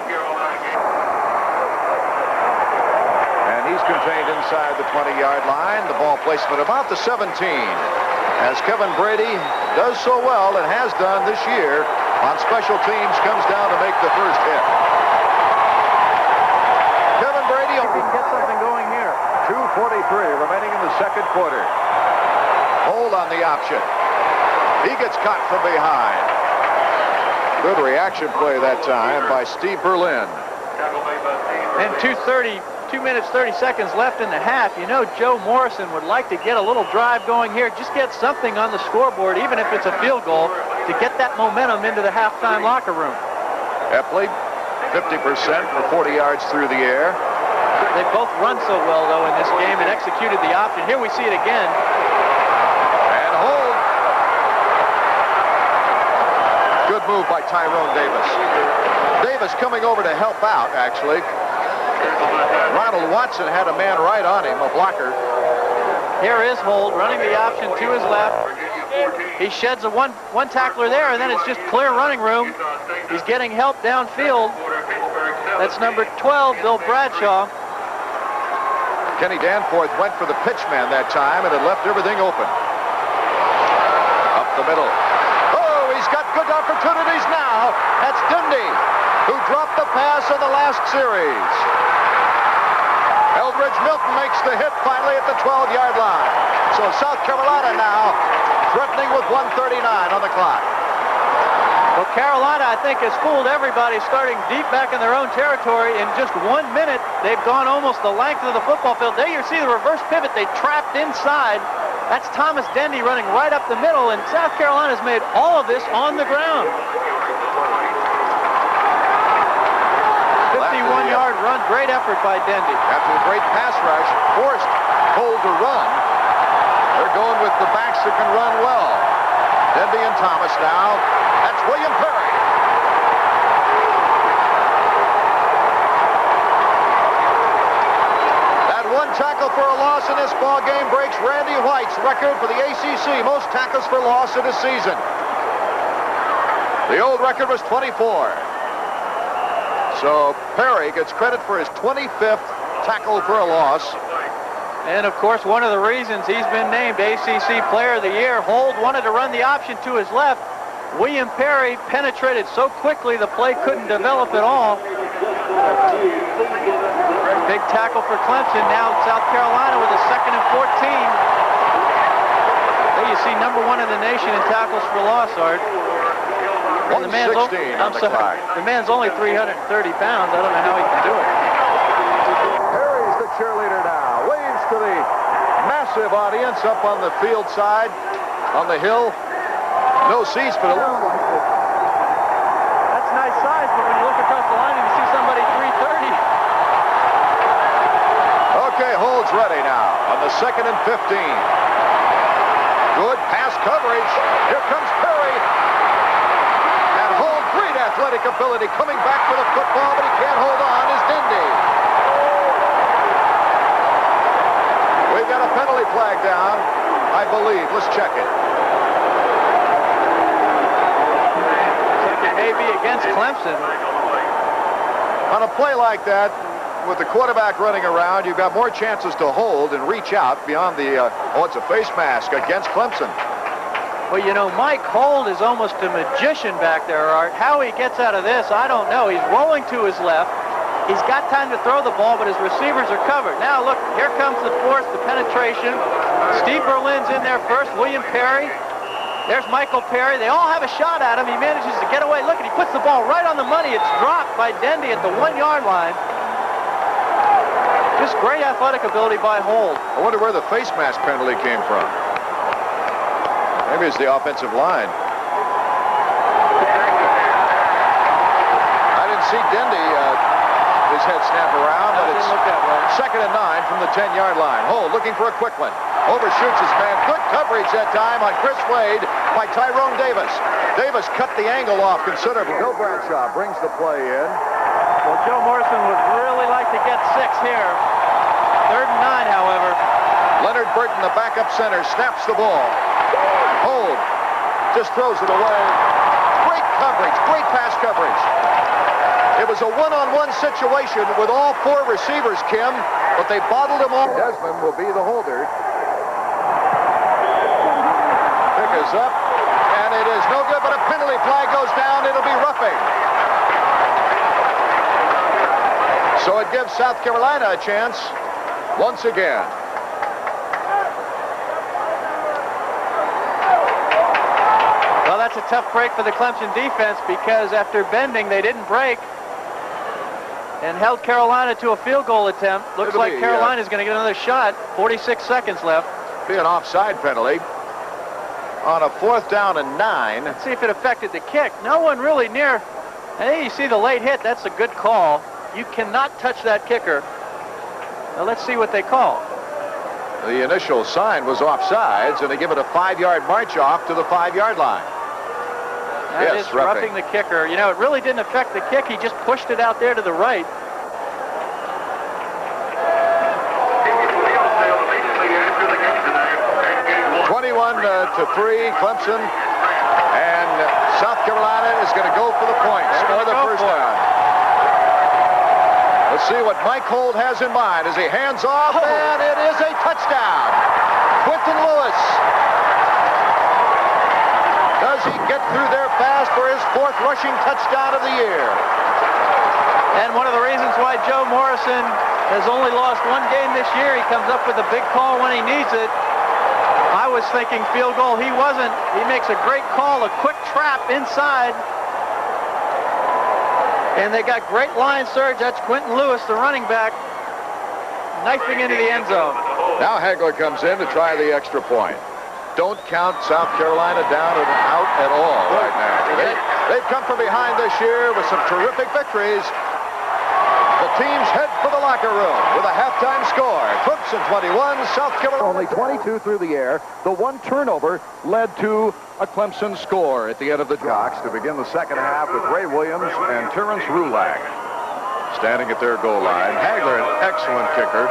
S1: And he's contained inside the 20-yard line. The ball placement about the 17. As Kevin Brady does so well and has done this year on special teams, comes down to make the first hit. Kevin Brady,
S2: If he can get something going here.
S1: 2:43 remaining in the second quarter. Hold on the option. He gets caught from behind. Good reaction play that time by Steve Berlin.
S2: And 2 minutes, 30 seconds left in the half. You know Joe Morrison would like to get a little drive going here. Just get something on the scoreboard, even if it's a field goal, to get that momentum into the halftime locker room.
S1: Eppley, 50% for 40 yards through the air.
S2: They both run so well, though, in this game and executed the option. Here we see it again.
S1: And hold. Good move by Tyrone Davis. Davis coming over to help out, actually. Ronald Watson had a man right on him, a blocker.
S2: Here is Hold running the option to his left. He sheds a one tackler there, and then it's just clear running room. He's getting help downfield. That's number 12, Bill Bradshaw.
S1: Kenny Danforth went for the pitch man that time, and it left everything open. Up the middle. Oh, he's got good opportunities now. That's Dundee, who dropped the pass in the last series. Eldridge Milton makes the hit finally at the 12-yard line. So South Carolina now threatening with 1:39 on the clock.
S2: Well, Carolina, I think, has fooled everybody, starting deep back in their own territory. In just 1 minute, they've gone almost the length of the football field. There you see the reverse pivot. They trapped inside. That's Thomas Dendy running right up the middle, and South Carolina's made all of this on the ground. 51-yard run, great effort by Dendy.
S1: After a great pass rush, forced Hold to run. They're going with the backs that can run well. Dendy and Thomas now. That's William Perry. That one tackle for a loss in this ball game breaks Randy White's record for the ACC, most tackles for loss in a season. The old record was 24. So Perry gets credit for his 25th tackle for a loss.
S2: And of course, one of the reasons he's been named ACC Player of the Year. Hold wanted to run the option to his left. William Perry penetrated so quickly the play couldn't develop at all. Big tackle for Clemson. Now South Carolina with a 2nd and 14. There you see number 1 in the nation in tackles for loss, Art. And
S1: 116 on the clock.
S2: The man's only 330 pounds. I don't know how he can do it.
S1: Perry's the cheerleader now. Waves to the massive audience up on the field side, on the hill. No seats, but
S2: That's nice size, but when you look across the line and you see somebody 330.
S1: Okay, holds ready now on the 2nd and 15. Good pass coverage. Here comes Perry. And Hold, great athletic ability, coming back for the football, but he can't hold on, is Dindy. We've got a penalty flag down, I believe. Let's check it.
S2: Maybe against Clemson.
S1: On a play like that, with the quarterback running around, you've got more chances to hold and reach out beyond the, it's a face mask against Clemson.
S2: Well, you know, Mike Hold is almost a magician back there, Art. How he gets out of this, I don't know. He's rolling to his left. He's got time to throw the ball, but his receivers are covered. Now, look, here comes the force, the penetration. Steve Berlin's in there first, William Perry. There's Michael Perry. They all have a shot at him. He manages to get away. Look, and he puts the ball right on the money. It's dropped by Dendy at the 1-yard line. Just great athletic ability by Hold.
S1: I wonder where the face mask penalty came from. Maybe it's the offensive line. I didn't see Dendy his head snap around, but it's 2nd and 9 from the 10-yard line. Hold looking for a quick one. Overshoots his man. Good coverage that time on Chris Wade by Tyrone Davis. Davis cut the angle off considerably. Bill Bradshaw brings the play in.
S2: Well, Joe Morrison would really like to get 6 here. 3rd and 9, however.
S1: Leonard Burton, the backup center, snaps the ball. Hold just throws it away. Great coverage, great pass coverage. It was a one-on-one situation with all 4 receivers, Kim, but they bottled him off. Desmond will be the holder. Pick is up, and it is no good, but a penalty flag goes down. It'll be roughing. So it gives South Carolina a chance once again.
S2: Well, that's a tough break for the Clemson defense because after bending, they didn't break and held Carolina to a field goal attempt. Looks like Carolina's going to get another shot. 46 seconds left.
S1: Be an offside penalty on a 4th down and 9.
S2: Let's see if it affected the kick. No one really near. Hey, you see the late hit. That's a good call. You cannot touch that kicker. Now let's see what they call.
S1: The initial sign was offsides, and they give it a 5-yard march off to the 5-yard line.
S2: That is roughing the kicker. You know, it really didn't affect the kick. He just pushed it out there to the right.
S1: To 3, Clemson, and South Carolina is going to go for the point, score the first down. Let's see what Mike Hold has in mind as he hands off, and it is a touchdown. Quentin Lewis. Does he get through there fast for his 4th rushing touchdown of the year?
S2: And one of the reasons why Joe Morrison has only lost 1 game this year, he comes up with a big call when he needs it. I was thinking field goal. He wasn't. He makes a great call, a quick trap inside. And they got great line surge. That's Quentin Lewis, the running back, knifing into the end zone.
S1: Now Hagler comes in to try the extra point. Don't count South Carolina down and out at all right now. They've come from behind this year with some terrific victories. The teams head for the locker room with a halftime score. Clemson 21, South Carolina. Only 22 through the air. The 1 turnover led to a Clemson score at the end of the Jocks to begin the second half with Ray Williams and Terrence Rulak standing at their goal line. Hagler, an excellent kicker.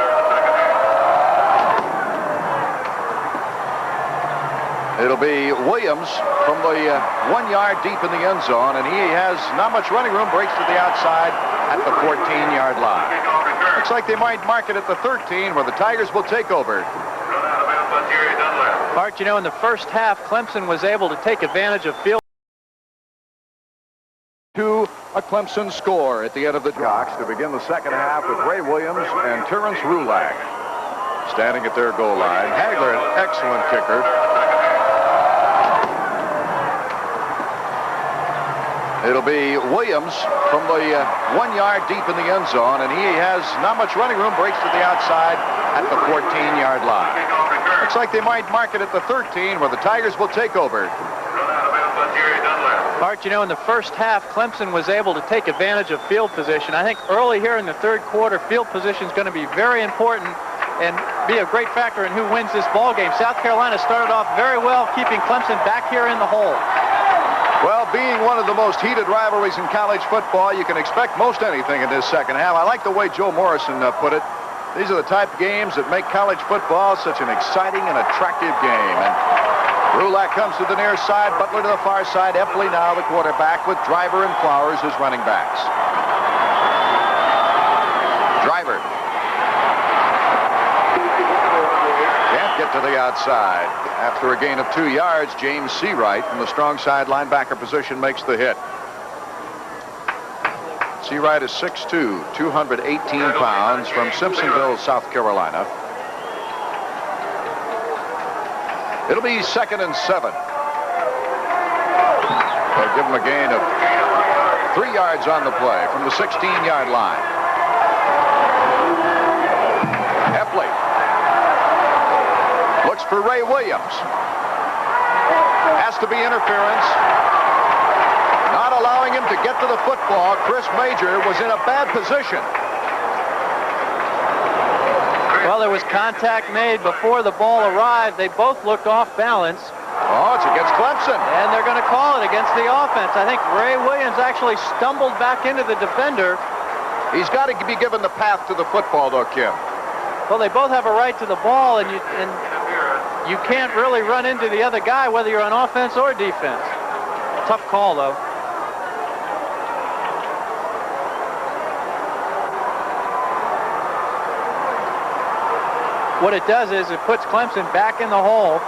S1: It'll be Williams from the 1 yard deep in the end zone, and he has not much running room, breaks to the outside at the 14-yard line. Looks like they might mark it at the 13, where the Tigers will take over.
S2: Art, you know, in the first half, Clemson was able to take advantage of field.
S1: To a Clemson score at the end of the Cox to begin the second half with Ray Williams and Terrence Rulak standing at their goal line. Hagler, an excellent kicker. It'll be Williams from the 1 yard deep in the end zone, and he has not much running room, breaks to the outside at the 14-yard line. Looks like they might mark it at the 13, where the Tigers will take over.
S2: Art, you know, in the first half, Clemson was able to take advantage of field position. I think early here in the third quarter, field position is going to be very important and be a great factor in who wins this ball game. South Carolina started off very well, keeping Clemson back here in the hole.
S1: Well, being one of the most heated rivalries in college football, you can expect most anything in this second half. I like the way Joe Morrison put it. These are the type of games that make college football such an exciting and attractive game. And Rulak comes to the near side, Butler to the far side, Epley now the quarterback with Driver and Flowers as running backs. Driver. Can't get to the outside. After a gain of 2 yards, James Seawright from the strong side linebacker position makes the hit. Seawright is 6'2", 218 pounds from Simpsonville, South Carolina. It'll be 2nd and 7. They'll give him a gain of 3 yards on the play from the 16-yard line. Epley looks for Ray Williams. Has to be interference. Not allowing him to get to the football. Chris Major was in a bad position.
S2: Well, there was contact made before the ball arrived. They both looked off balance.
S1: Oh, it's against Clemson.
S2: And they're going to call it against the offense. I think Ray Williams actually stumbled back into the defender.
S1: He's got to be given the path to the football, though, Kim.
S2: Well, they both have a right to the ball, and you can't really run into the other guy, whether you're on offense or defense. Tough call, though. What it does is it puts Clemson back in the hole.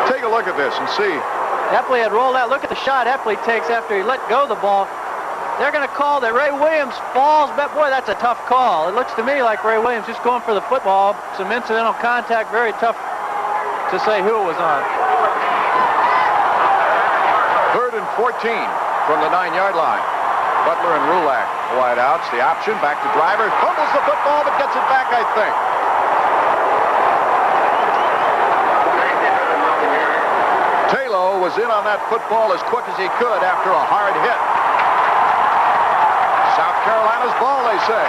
S1: Take a look at this and see.
S2: Epley had rolled out. Look at the shot Epley takes after he let go of the ball. They're going to call that Ray Williams falls, but boy, that's a tough call. It looks to me like Ray Williams just going for the football. Some incidental contact, very tough to say who it was on.
S1: 3rd and 14 from the 9-yard line. Butler and Rulak wide outs. The option back to Driver. Fumbles the football, but gets it back, I think. Taylor was in on that football as quick as he could after a hard hit. South Carolina's ball, they say.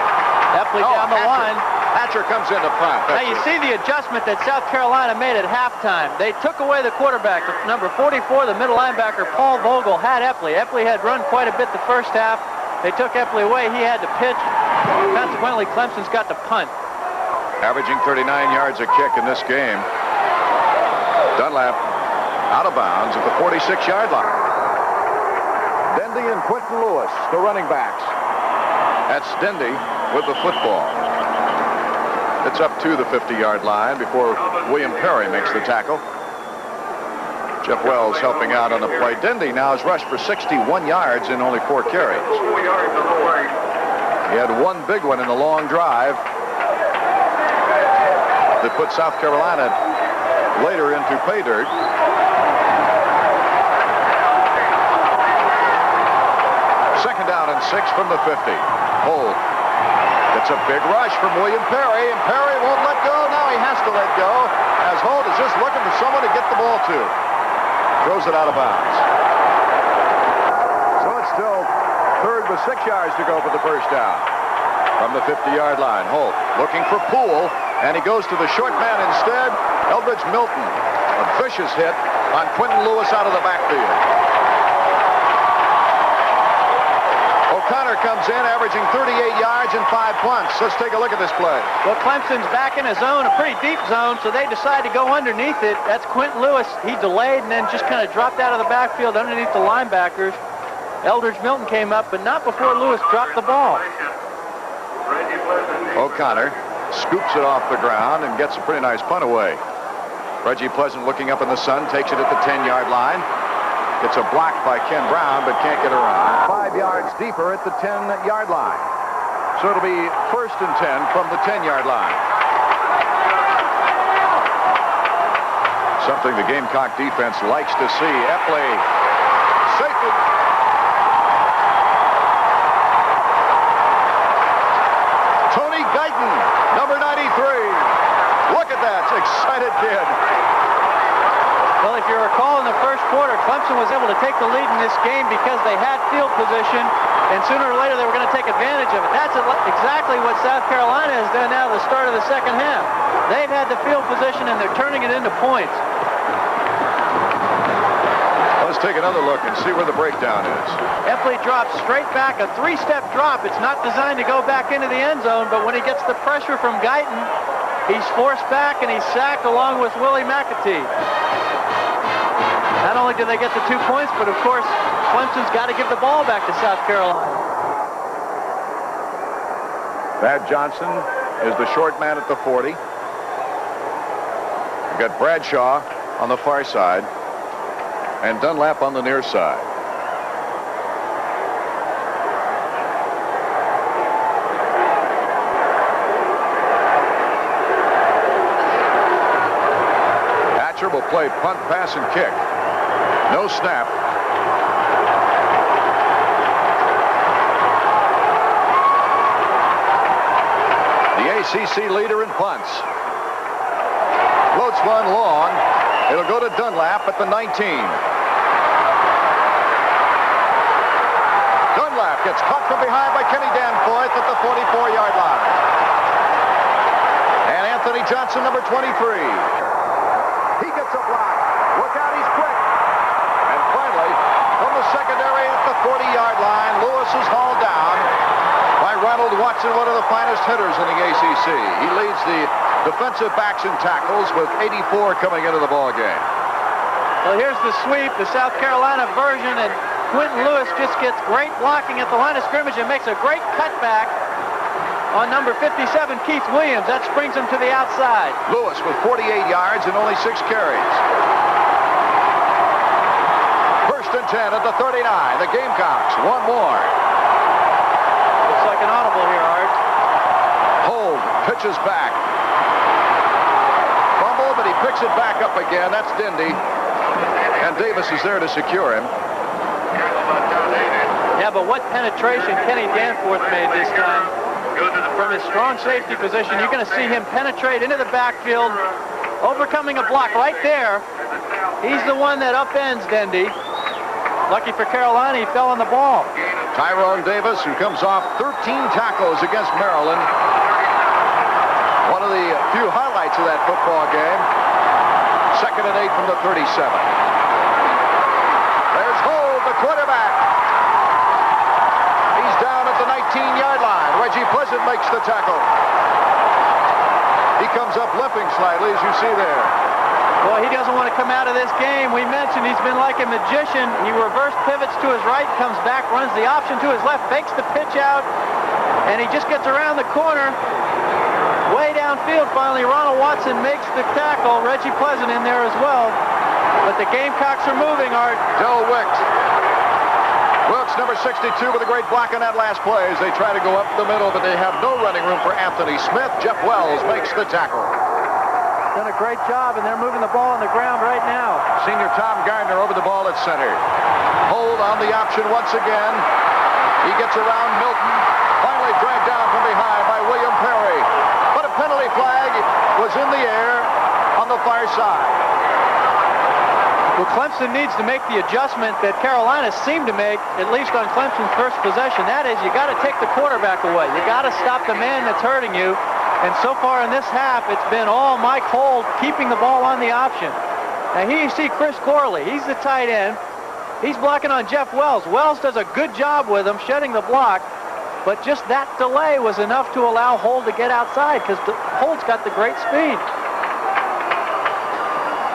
S2: Epley down the line.
S1: Hatcher comes in to punt.
S2: Now you see the adjustment that South Carolina made at halftime. They took away the quarterback. Number 44, the middle linebacker, Paul Vogel, had Epley. Epley had run quite a bit the first half. They took Epley away. He had to pitch. Consequently, Clemson's got to punt.
S1: Averaging 39 yards a kick in this game. Dunlap out of bounds at the 46-yard line. Dendy and Quentin Lewis, the running backs. That's Dendy with the football. It's up to the 50-yard line before William Perry makes the tackle. Jeff Wells helping out on the play. Dendy now has rushed for 61 yards in only 4 carries. He had one big one in the long drive that put South Carolina later into pay dirt. Second down and 6 from the 50. Hold. It's a big rush from William Perry, and Perry won't let go. Now he has to let go, as Holt is just looking for someone to get the ball to. Throws it out of bounds. So it's still 3rd with 6 yards to go for the first down. From the 50-yard line, Holt looking for Poole, and he goes to the short man instead. Eldridge Milton, a vicious hit on Quentin Lewis out of the backfield. O'Connor comes in, averaging 38 yards and 5 punts. Let's take a look at this play.
S2: Well, Clemson's back in a zone, a pretty deep zone, so they decide to go underneath it. That's Quentin Lewis. He delayed and then just kind of dropped out of the backfield underneath the linebackers. Eldridge Milton came up, but not before Lewis dropped the ball.
S1: O'Connor scoops it off the ground and gets a pretty nice punt away. Reggie Pleasant looking up in the sun, takes it at the 10-yard line. Gets a block by Ken Brown, but can't get around. 5 yards deeper at the 10-yard line. So it'll be 1st and 10 from the 10-yard line. Something the Gamecock defense likes to see. Epley, safety. Tony Guyton, number 93. Look at that, excited kid.
S2: Well, if you recall in the first quarter, Clemson was able to take the lead in this game because they had field position, and sooner or later they were going to take advantage of it. That's exactly what South Carolina has done now at the start of the second half. They've had the field position, and they're turning it into points.
S1: Let's take another look and see where the breakdown is.
S2: Epley drops straight back, a 3-step drop. It's not designed to go back into the end zone, but when he gets the pressure from Guyton, he's forced back and he's sacked along with Willie McAtee. Not only do they get the 2 points, but of course, Clemson's got to give the ball back to South Carolina.
S1: Thad Johnson is the short man at the 40. We've got Bradshaw on the far side and Dunlap on the near side. Hatcher will play punt, pass, and kick. No snap. The ACC leader in punts. Floats one long. It'll go to Dunlap at the 19. Dunlap gets caught from behind by Kenny Danforth at the 44-yard line. And Anthony Johnson, number 23. He gets a block. Look out, he's quick. And finally, from the secondary at the 40-yard line, Lewis is hauled down by Ronald Watson, one of the finest hitters in the ACC. He leads the defensive backs in tackles with 84 coming into the ball game.
S2: Well, here's the sweep, the South Carolina version, and Quentin Lewis just gets great blocking at the line of scrimmage and makes a great cutback on number 57, Keith Williams. That springs him to the outside.
S1: Lewis with 48 yards and only 6 carries. 1st and 10 at the 39. The Gamecocks, one more.
S2: Looks like an audible here, Art.
S1: Hold, pitches back. Fumble, but he picks it back up again. That's Dindy. And Davis is there to secure him.
S2: Yeah, but what penetration Kenny Danforth made this time. From his strong safety position, you're going to see him penetrate into the backfield, overcoming a block right there. He's the one that upends Dindy. Lucky for Carolina, he fell on the ball.
S1: Tyrone Davis, who comes off 13 tackles against Maryland. One of the few highlights of that football game. 2nd and 8 from the 37. There's Hold, the quarterback. He's down at the 19-yard line. Reggie Pleasant makes the tackle. He comes up limping slightly, as you see there.
S2: Boy, he doesn't want to come out of this game. We mentioned he's been like a magician. He reverse pivots to his right, comes back, runs the option to his left, fakes the pitch out, and he just gets around the corner. Way downfield, finally, Ronald Watson makes the tackle. Reggie Pleasant in there as well. But the Gamecocks are moving, Art.
S1: Del Wilkes. Wilkes, number 62, with a great block on that last play as they try to go up the middle, but they have no running room for Anthony Smith. Jeff Wells makes the tackle.
S2: Done a great job, and they're moving the ball on the ground right now.
S1: Senior Tom Gardner over the ball at center. Hold on the option once again. He gets around Milton. Finally dragged down from behind by William Perry. But a penalty flag was in the air on the far side.
S2: Well, Clemson needs to make the adjustment that Carolina seemed to make, at least on Clemson's first possession. That is, you got to take the quarterback away. You got to stop the man that's hurting you. And so far in this half, it's been all Mike Hold keeping the ball on the option. Now here you see Chris Corley. He's the tight end. He's blocking on Jeff Wells. Wells does a good job with him, shedding the block. But just that delay was enough to allow Hold to get outside because Hold's got the great speed.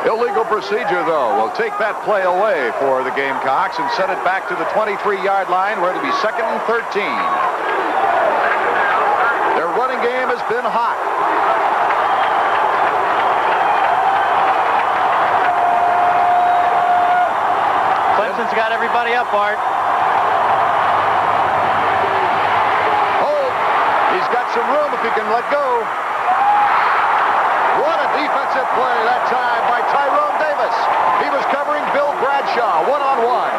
S1: Illegal procedure, though, will take that play away for the Gamecocks and set it back to the 23-yard line where it'll be 2nd and 13. Their running game has been hot.
S2: Clemson's got everybody up, Art.
S1: Holt, he's got some room if he can let go. What a defensive play that time by Tyrone Davis. He was covering Bill Bradshaw one-on-one.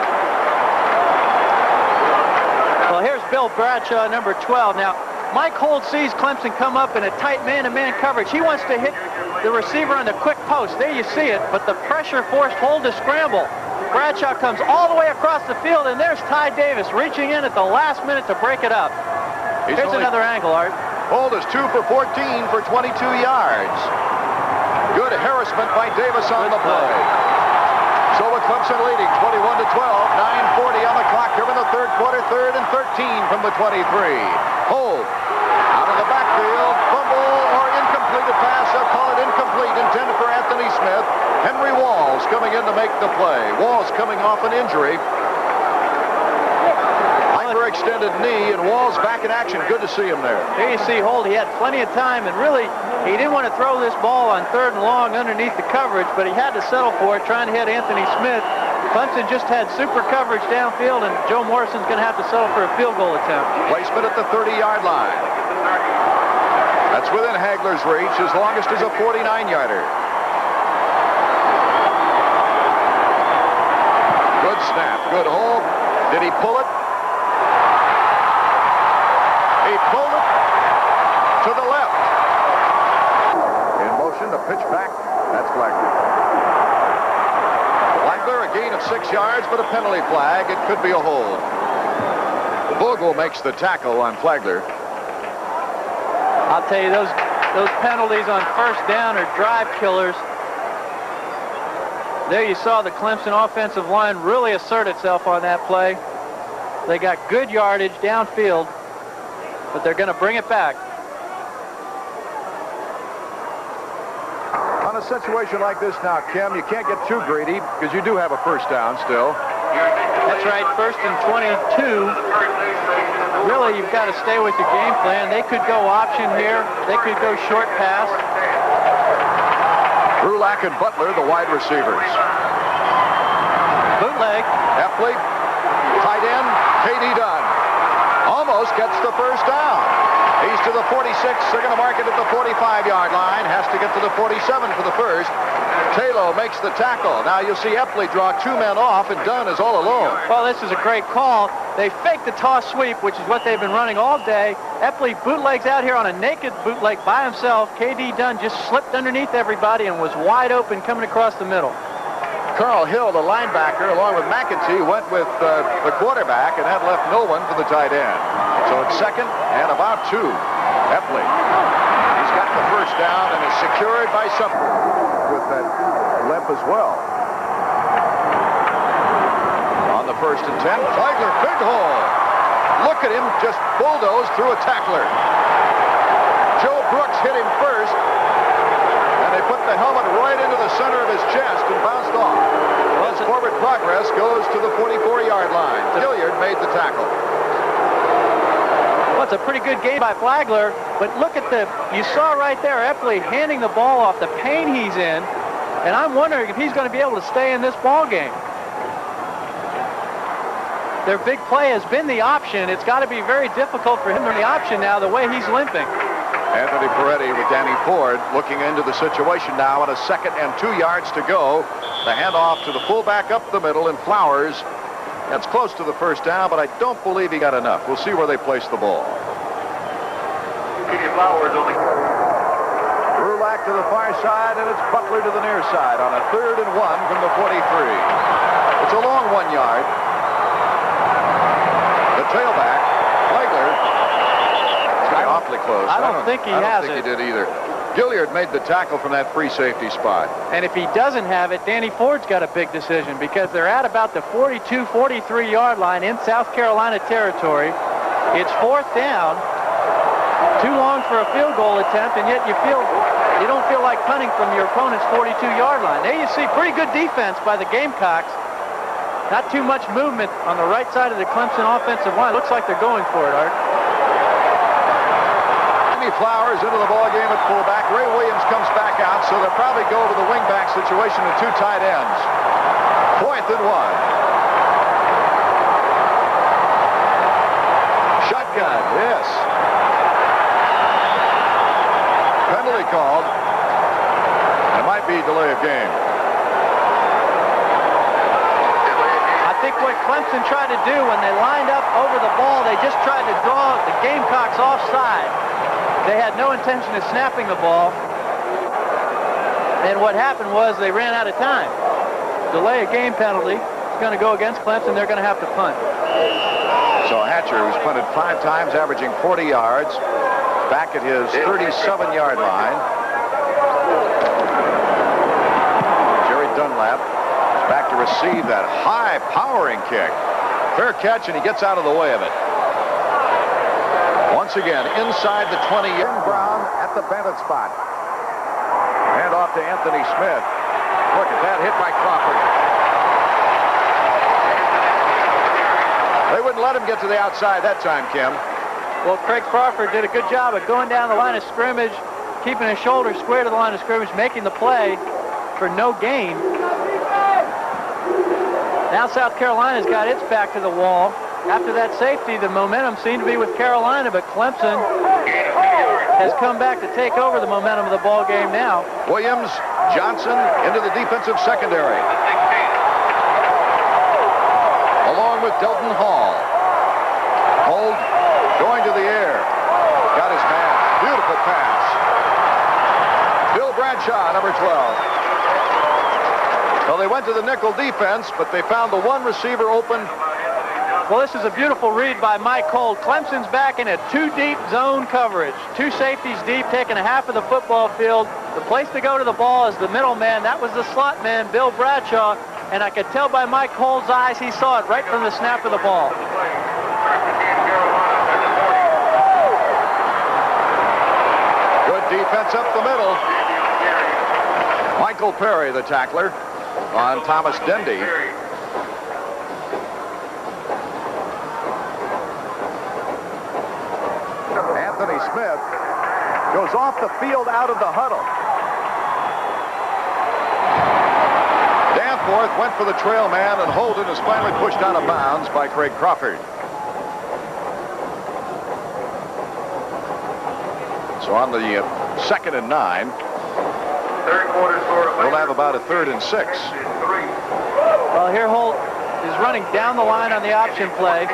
S2: Well, here's Bill Bradshaw, number 12. Now, Mike Holt sees Clemson come up in a tight man-to-man coverage. He wants to hit the receiver on the quick post. There you see it, but the pressure forced Holt to scramble. Bradshaw comes all the way across the field, and there's Ty Davis reaching in at the last minute to break it up. Here's another angle, Art.
S1: Holt is 2 for 14 for 22 yards. Good harassment by Davis on the play. So with Clemson leading 21-12, 9:40 on the clock here in the third quarter, 3rd and 13 from the 23. Holt out of the backfield, fumble or incomplete pass. They'll call it incomplete, intended for Anthony Smith. Henry Walls coming in to make the play. Walls coming off an injury. Hyperextended knee, and Walls back in action. Good to see him there.
S2: Here you see Holt. He had plenty of time, and really, he didn't want to throw this ball on 3rd and long underneath the coverage, but he had to settle for it, trying to hit Anthony Smith. Clemson just had super coverage downfield, and Joe Morrison's going to have to settle for a field goal attempt.
S1: Placement at the 30-yard line. That's within Hagler's reach. His longest is a 49-yarder. Good snap. Good hold. Did he pull it? He pulled it to the left. In motion, the pitch back. That's Flagler. Flagler, a gain of 6 yards, but a penalty flag. It could be a hold. Bogle makes the tackle on Flagler.
S2: I'll tell you, those penalties on 1st down are drive killers. There you saw the Clemson offensive line really assert itself on that play. They got good yardage downfield, but they're going to bring it back.
S1: On a situation like this now, Kim, you can't get too greedy because you do have a 1st down still.
S2: That's right, 1st and 22. Really, you've got to stay with your game plan. They could go option here. They could go short pass.
S1: Brulac and Butler, the wide receivers.
S2: Bootleg.
S1: Epley, tight end, K.D. Dunn. Almost gets the 1st down. He's to the 46. They're going to mark it at the 45-yard line. Has to get to the 47 for the 1st. Taylor makes the tackle. Now you see Epley draw 2 men off, and Dunn is all alone.
S2: Well, this is a great call. They faked the toss sweep, which is what they've been running all day. Epley bootlegs out here on a naked bootleg by himself. K.D. Dunn just slipped underneath everybody and was wide open coming across the middle.
S1: Carl Hill, the linebacker, along with McEntee, went with the quarterback, and that left no one for the tight end. So it's 2nd and about 2. Epley. He's got the 1st down and is secured by something with that limp as well. On the 1st and 10, Flagler, big hole. Look at him just bulldoze through a tackler. Joe Brooks hit him first, and they put the helmet right into the center of his chest and bounced off. His forward progress goes to the 44-yard line. Gilliard made the tackle.
S2: Well, it's a pretty good game by Flagler, but look at you saw right there Epley handing the ball off, the pain he's in, and I'm wondering if he's going to be able to stay in this ball game. Their big play has been the option. It's got to be very difficult for him to the option now, the way he's limping.
S1: Anthony Peretti with Danny Ford looking into the situation now on a 2nd and 2 yards to go. The handoff to the fullback up the middle, and Flowers. That's close to the 1st down, but I don't believe he got enough. We'll see where they place the ball. Brulac to the far side, and it's Butler to the near side on a 3rd and 1 from the 43. It's a long 1 yard. The tailback, Flagler, got awfully close.
S2: I don't think he has it.
S1: I don't think he did either. Gilliard made the tackle from that free safety spot.
S2: And if he doesn't have it, Danny Ford's got a big decision because they're at about the 42, 43-yard line in South Carolina territory. It's 4th down. Too long for a field goal attempt, and yet you don't feel like punting from your opponent's 42-yard line. There you see pretty good defense by the Gamecocks. Not too much movement on the right side of the Clemson offensive line. Looks like they're going for it, Art.
S1: Flowers into the ball game at fullback. Ray Williams comes back out, so they'll probably go to the wingback situation with 2 tight ends. 4th and 1. Shotgun, yes. Penalty called. It might be delay of game.
S2: I think what Clemson tried to do when they lined up over the ball, they just tried to draw the Gamecocks offside. They had no intention of snapping the ball. And what happened was they ran out of time. Delay of game penalty is going to go against Clemson. They're going to have to punt.
S1: So Hatcher, who's punted 5 times, averaging 40 yards, back at his 37-yard line. Jerry Dunlap is back to receive that high-powering kick. Fair catch, and he gets out of the way of it. Once again, inside the 20-yard. Brown at the bandit spot. Hand off to Anthony Smith. Look at that hit by Crawford. They wouldn't let him get to the outside that time, Kim.
S2: Well, Craig Crawford did a good job of going down the line of scrimmage, keeping his shoulder square to the line of scrimmage, making the play for no gain. Now South Carolina's got its back to the wall. After that safety, the momentum seemed to be with Carolina, but Clemson has come back to take over the momentum of the ball game now.
S1: Williams, Johnson into the defensive secondary. Along with Delton Hall. Hold, going to the air. Got his man. Beautiful pass. Bill Bradshaw, number 12. Well, they went to the nickel defense, but they found the one receiver open.
S2: Well, this is a beautiful read by Mike Holt. Clemson's back in a 2-deep zone coverage. 2 safeties deep, taking a half of the football field. The place to go to the ball is the middle man. That was the slot man, Bill Bradshaw. And I could tell by Mike Holt's eyes, he saw it right from the snap of the ball.
S1: Good defense up the middle. Michael Perry, the tackler, on Thomas Dendy. Anthony Smith goes off the field out of the huddle. Danforth went for the trail man, and Holden is finally pushed out of bounds by Craig Crawford. So on the 2nd and 9, we'll have about a 3rd and 6.
S2: Well, here Holt is running down the line on the option play.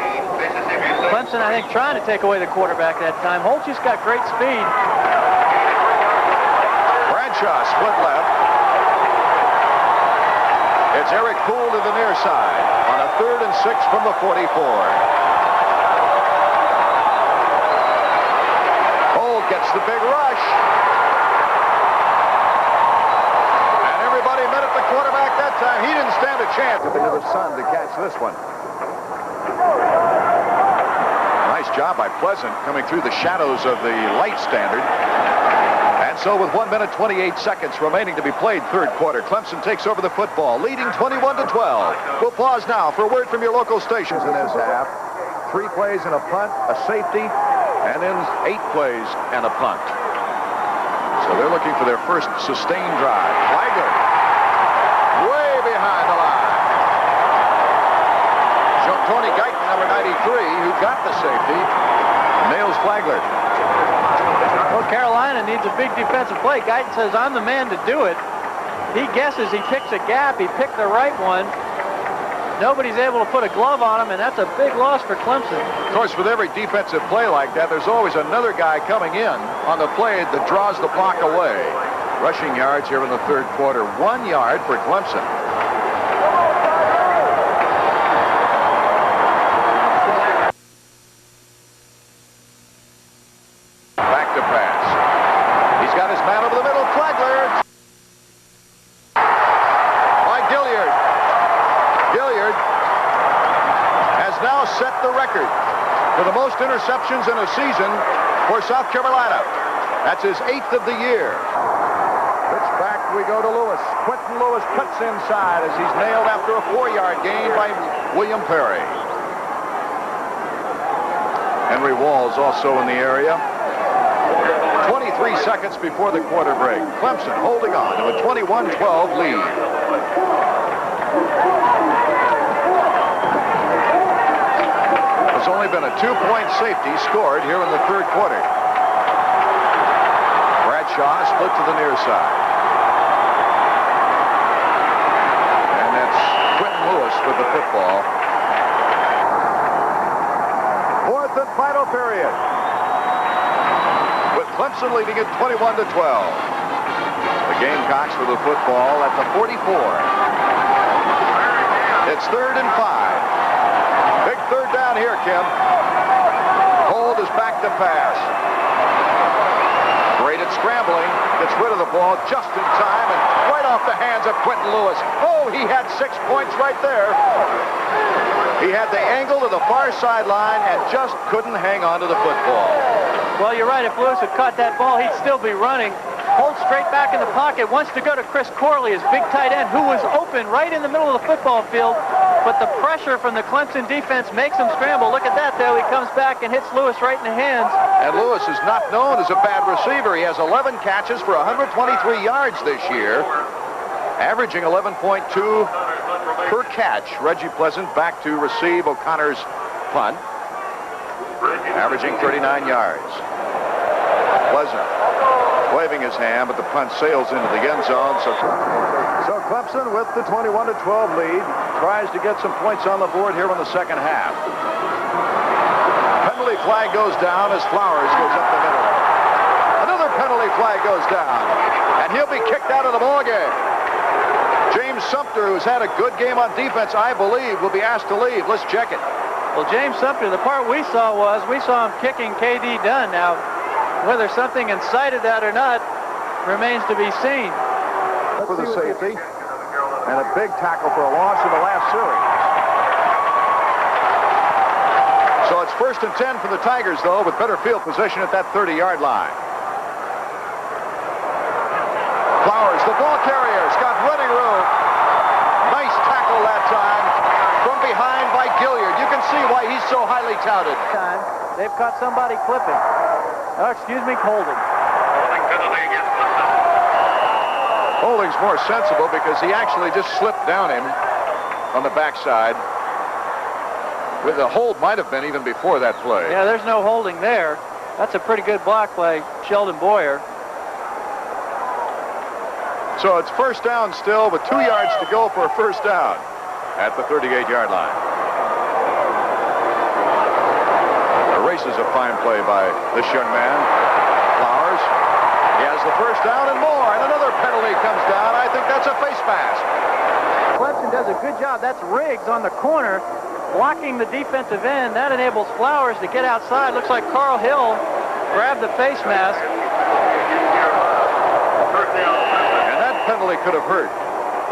S2: Clemson, I think, trying to take away the quarterback that time. Holt just got great speed.
S1: Bradshaw split left. It's Eric Poole to the near side on a 3rd and 6 from the 44. Holt gets the big rush. And everybody met at the quarterback that time. He didn't stand a chance. Up into the sun to catch this one. Nice job by Pleasant coming through the shadows of the light standard. And so with 1 minute 28 seconds remaining to be played, 3rd quarter, Clemson takes over the football, leading 21-12. We'll pause now for a word from your local stations in this half. 3 plays and a punt, a safety, and then 8 plays and a punt. So they're looking for their first sustained drive. Flagler, way behind the line. Tony Guyton, number 93, who got the safety, nails Flagler.
S2: Well, Carolina needs a big defensive play. Guyton says, I'm the man to do it. He guesses, he picks a gap, he picked the right one. Nobody's able to put a glove on him, and that's a big loss for Clemson.
S1: Of course, with every defensive play like that, there's always another guy coming in on the play that draws the block away. Rushing yards here in the 3rd quarter, 1 yard for Clemson. Set the record for the most interceptions in a season for South Carolina. That's his 8th of the year. Pitch back, we go to Lewis. Quentin Lewis cuts inside as he's nailed after a 4-yard gain by William Perry. Henry Walls also in the area. 23 seconds before the quarter break. Clemson holding on to a 21-12 lead. only been a 2-point safety scored here in the third quarter. Bradshaw split to the near side. And that's Quentin Lewis with the football. Fourth and final period. With Clemson leading it 21-12. The Gamecocks with the football at the 44. It's 3rd and 5. Big third down here, Kim. Hold is back to pass. Great at scrambling. Gets rid of the ball just in time and right off the hands of Quentin Lewis. Oh, he had 6 points right there. He had the angle to the far sideline and just couldn't hang on to the football.
S2: Well, you're right. If Lewis had caught that ball, he'd still be running. Holds straight back in the pocket. Wants to go to Chris Corley, his big tight end, who was open right in the middle of the football field. But the pressure from the Clemson defense makes him scramble. Look at that, though. He comes back and hits Lewis right in the hands.
S1: And Lewis is not known as a bad receiver. He has 11 catches for 123 yards this year, averaging 11.2 per catch. Reggie Pleasant back to receive O'Connor's punt, averaging 39 yards. Pleasant waving his hand, but the punt sails into the end zone. So Clemson with the 21-12 lead tries to get some points on the board here in the second half. Penalty flag goes down as Flowers goes up the middle. Another penalty flag goes down, and he'll be kicked out of the ball game. James Sumter, who's had a good game on defense, I believe, will be asked to leave. Let's check it.
S2: Well, James Sumter, the part we saw him kicking K.D. Dunn. Now, whether something incited that or not remains to be seen.
S1: For the safety, and a big tackle for a loss in the last series. So it's 1st and 10 for the Tigers, though, with better field position at that 30-yard line. Flowers, the ball carrier's got running room. Nice tackle that time from behind by Gilliard. You can see why he's so highly touted.
S2: They've caught somebody clipping. Oh, excuse me, holding.
S1: Holding's more sensible because he actually just slipped down him on the backside. The hold might have been even before that play.
S2: Yeah, there's no holding there. That's a pretty good block by Sheldon Boyer.
S1: So it's 1st down still with 2 yards to go for a 1st down at the 38-yard line. Erases a fine play by this young man. Flowers. He has the 1st down and more, and another penalty comes down. I think that's a face mask.
S2: Clemson does a good job. That's Riggs on the corner, blocking the defensive end. That enables Flowers to get outside. Looks like Carl Hill grabbed the face mask.
S1: And that penalty could have hurt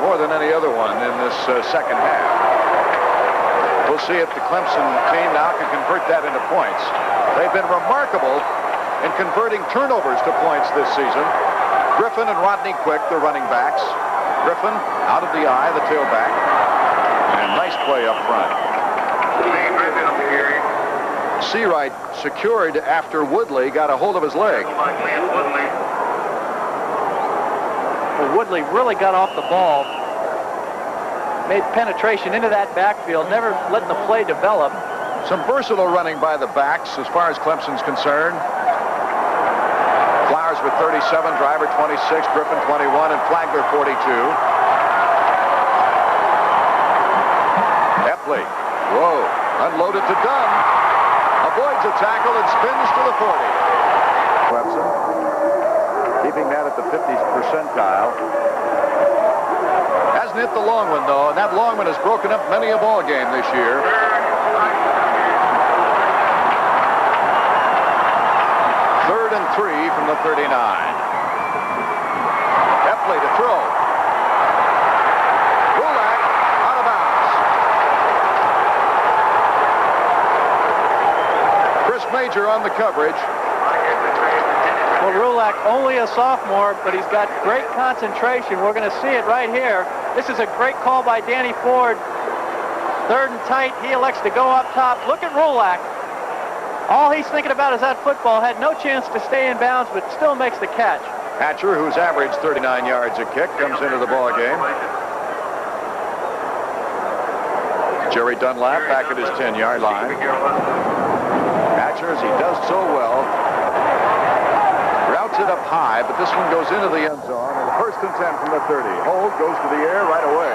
S1: more than any other one in this second half. We'll see if the Clemson team now can convert that into points. They've been remarkable in converting turnovers to points this season. Griffin and Rodney Quick, the running backs. Griffin out of the eye, the tailback. And nice play up front. Seawright secured after Woodley got a hold of his leg.
S2: Well, Woodley really got off the ball. Made penetration into that backfield, never letting the play develop.
S1: Some versatile running by the backs as far as Clemson's concerned. Flowers with 37, Driver 26, Griffin 21, and Flagler 42. Epley, whoa, unloaded to Dunn. Avoids a tackle and spins to the 40. Clemson keeping that at the 50th percentile. Hasn't hit the long one, though, and that long one has broken up many a ball game this year. Third and 3 from the 39. Epley to throw. Rulak out of bounds. Chris Major on the coverage.
S2: Well, Rulak only a sophomore, but he's got great concentration. We're going to see it right here. This is a great call by Danny Ford. 3rd and tight. He elects to go up top. Look at Rulak. All he's thinking about is that football. Had no chance to stay in bounds, but still makes the catch.
S1: Hatcher, who's averaged 39 yards a kick, comes into the ball game. Jerry Dunlap back at his 10-yard line. Hatcher, as he does so well, routes it up high, but this one goes into the end zone. And first and 10 from the 30. Hold goes to the air right away.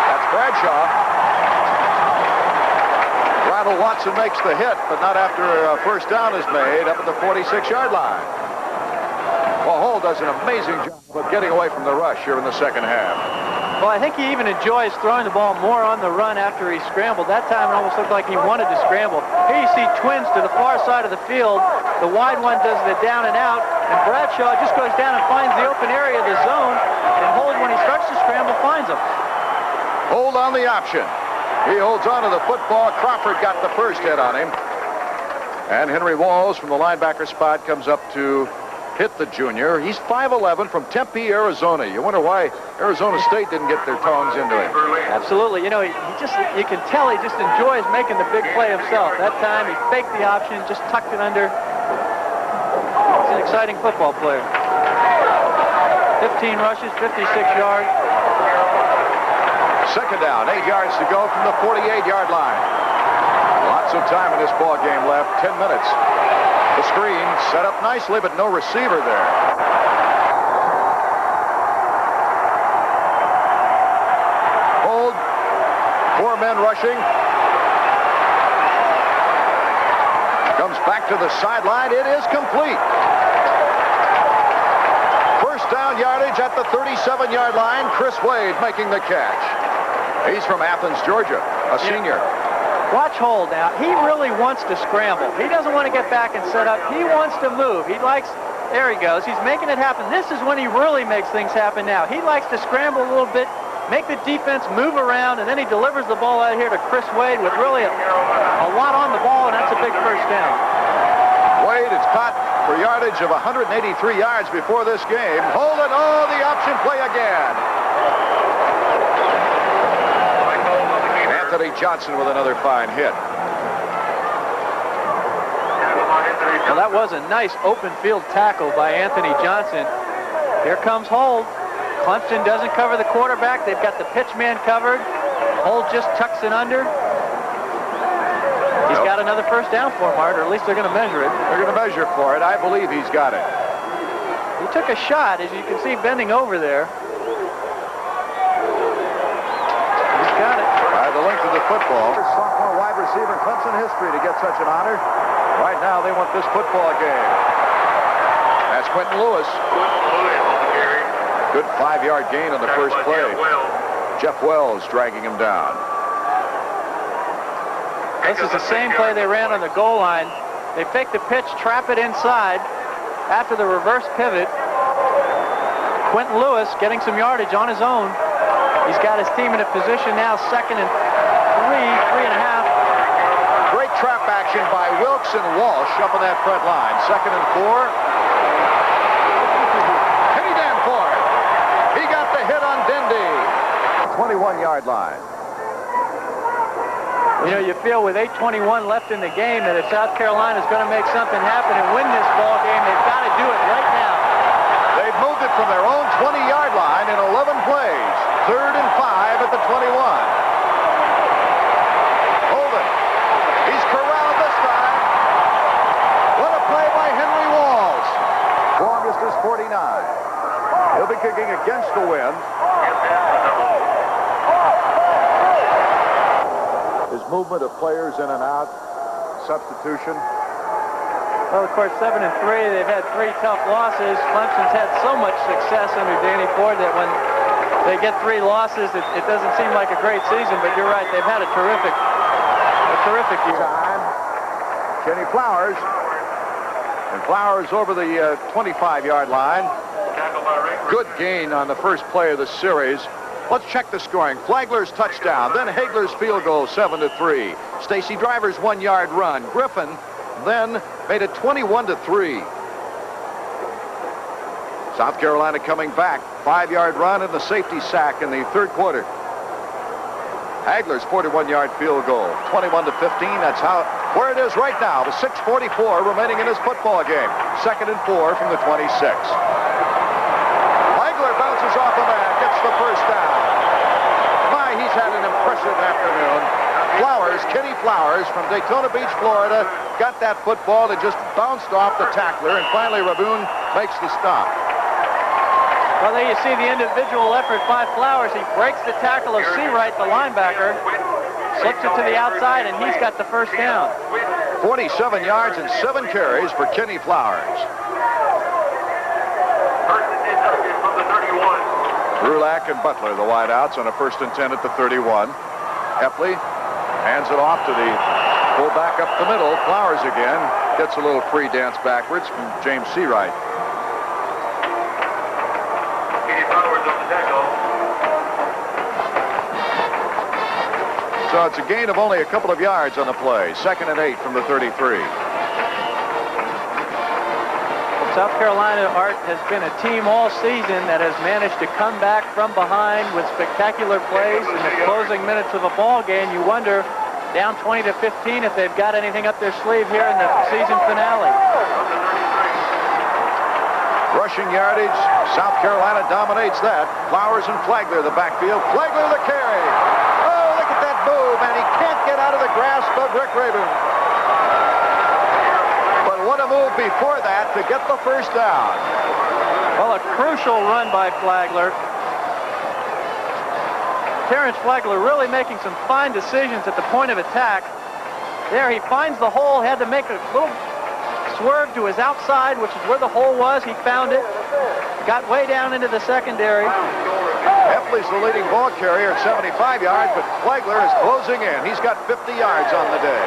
S1: That's Bradshaw. Ronald Watson makes the hit, but not after a first down is made up at the 46-yard line. Well, Hold does an amazing job of getting away from the rush here in the second half.
S2: Well, I think he even enjoys throwing the ball more on the run after he scrambled. That time it almost looked like he wanted to scramble. Here you see twins to the far side of the field. The wide one does the down and out, and Bradshaw just goes down and finds the open area of the zone, and Hold, when he starts to scramble, finds him.
S1: Hold on the option. He holds on to the football. Crawford got the first hit on him. And Henry Walls from the linebacker spot comes up to hit the junior. He's 5'11" from Tempe, Arizona. You wonder why Arizona State didn't get their tongs into him.
S2: Absolutely. You know, you can tell he just enjoys making the big play himself. That time he faked the option, just tucked it under. He's an exciting football player. 15 rushes, 56 yards.
S1: Second down, 8 yards to go from the 48-yard line. Lots of time in this ball game left, 10 minutes. The screen set up nicely, but no receiver there. Hold, 4 men rushing. Comes back to the sideline. It is complete. First down yardage at the 37-yard line. Chris Wade making the catch. He's from Athens, Georgia, a senior.
S2: Watch Hold now. He really wants to scramble. He doesn't want to get back and set up. He wants to move. He likes, there he goes. He's making it happen. This is when he really makes things happen now. He likes to scramble a little bit, make the defense move around, and then he delivers the ball out here to Chris Wade with really a lot on the ball, and that's a big first down.
S1: Wade is caught for yardage of 183 yards before this game. Hold it. Oh, the option play again. Anthony Johnson with another fine hit.
S2: Well, that was a nice open field tackle by Anthony Johnson. Here comes Hold. Clemson doesn't cover the quarterback. They've got the pitch man covered. Hold just tucks it under. He's got another first down for him, Art, or at least they're going to measure it.
S1: They're going to measure for it. I believe he's got it.
S2: He took a shot, as you can see, bending over there. He's got it.
S1: By the length of the football. Sophomore wide receiver in Clemson history to get such an honor. Right now, they want this football game. That's Quentin Lewis. Good 5-yard gain on the first play. Jeff Wells dragging him down.
S2: This is the same play they ran on the goal line. They fake the pitch, trap it inside. After the reverse pivot, Quentin Lewis getting some yardage on his own. He's got his team in a position now, 2nd and 3 and a half.
S1: Great trap action by Wilkes and Walsh up on that front line. 2nd and 4. Kenny Danforth. He got the hit on Dendy. 21-yard line.
S2: You know, you feel with 8:21 left in the game that if South Carolina is going to make something happen and win this ball game, they've got to do it right now.
S1: They've moved it from their own 20-yard line in 11 plays. 3rd and 5 at the 21. Hold it. He's corralled this time. What a play by Henry Walls. Longest is 49. He'll be kicking against the wind. His movement of players in and out, substitution.
S2: Well, of course, 7 and 3. They've had 3 tough losses. Clemson's had so much success under Danny Ford that when they get 3 losses, it doesn't seem like a great season. But you're right; they've had a terrific year.
S1: Time. Kenny Flowers, and Flowers over the 25-yard line. Good gain on the first play of the series. Let's check the scoring. Flagler's touchdown, then Hagler's field goal, 7-3. Stacy Driver's 1-yard run. Griffin then made it 21-3. South Carolina coming back. 5-yard run and the safety sack in the 3rd quarter. Hagler's 41-yard field goal, 21-15. That's where it is right now. The 6:44 remaining in this football game. 2nd and 4 from the 26. Hagler bounces off the man, gets the first down. Here's Kenny Flowers from Daytona Beach, Florida. Got that football that just bounced off the tackler, and finally Raboon makes the stop.
S2: Well, there you see the individual effort by Flowers. He breaks the tackle of Seawright, the linebacker, slips it to the outside, and he's got the first down.
S1: 47 yards and 7 carries for Kenny Flowers. Brulac and Butler, the wideouts, on a 1st and 10 at the 31. Epley hands it off to the fullback up the middle. Flowers again gets a little free dance backwards from James Seawright. So it's a gain of only a couple of yards on the play. 2nd and 8 from the 33.
S2: South Carolina, Art, has been a team all season that has managed to come back from behind with spectacular plays in the closing minutes of a ball game. You wonder, down 20 to 15, if they've got anything up their sleeve here in the season finale.
S1: Rushing yardage, South Carolina dominates that. Flowers and Flagler, the backfield. Flagler, the carry. Oh, look at that move, and he can't get out of the grasp of Rick Raboon. But what a move before that to get the first down.
S2: Well, a crucial run by Flagler. Terrence Flagler really making some fine decisions at the point of attack. There, he finds the hole, had to make a little swerve to his outside, which is where the hole was. He found it, got way down into the secondary.
S1: Epley's the leading ball carrier at 75 yards, but Flagler is closing in. He's got 50 yards on the day.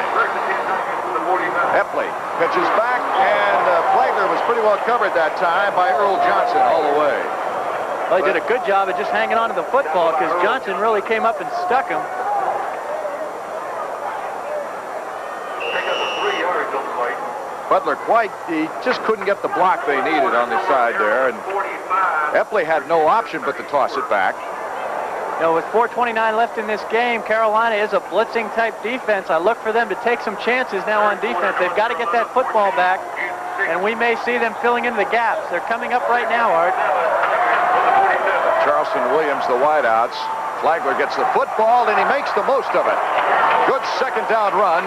S1: Epley pitches back, and Flagler was pretty well covered that time by Earl Johnson all the way.
S2: Well, he did a good job of just hanging on to the football because Johnson really came up and stuck him.
S1: Butler he just couldn't get the block they needed on the side there, and Epley had no option but to toss it back.
S2: You know, with 4:29 left in this game, Carolina is a blitzing type defense. I look for them to take some chances now on defense. They've got to get that football back, and we may see them filling in the gaps. They're coming up right now, Art.
S1: Charleston Williams, the wideouts. Flagler gets the football, and he makes the most of it. Good 2nd down run.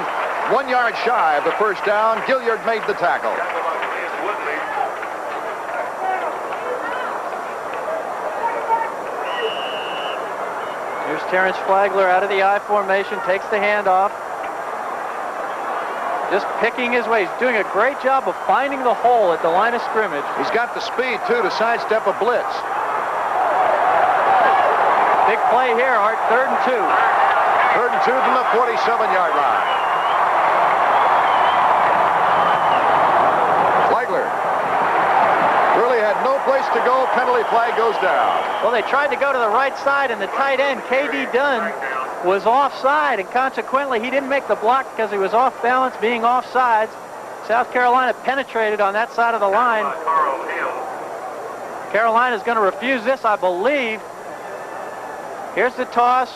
S1: 1 yard shy of the first down. Gilliard made the tackle.
S2: Here's Terrence Flagler out of the I formation, takes the handoff. Just picking his way. He's doing a great job of finding the hole at the line of scrimmage.
S1: He's got the speed, too, to sidestep a blitz.
S2: Big play here, Art. 3rd and 2.
S1: 3rd and 2 from the 47-yard line. Flagler really had no place to go. Penalty flag goes down.
S2: Well, they tried to go to the right side, and the tight end, K.D. Dunn, was offside, and consequently he didn't make the block because he was off balance, being offsides. South Carolina penetrated on that side of the line. Carolina's going to refuse this, I believe. Here's the toss.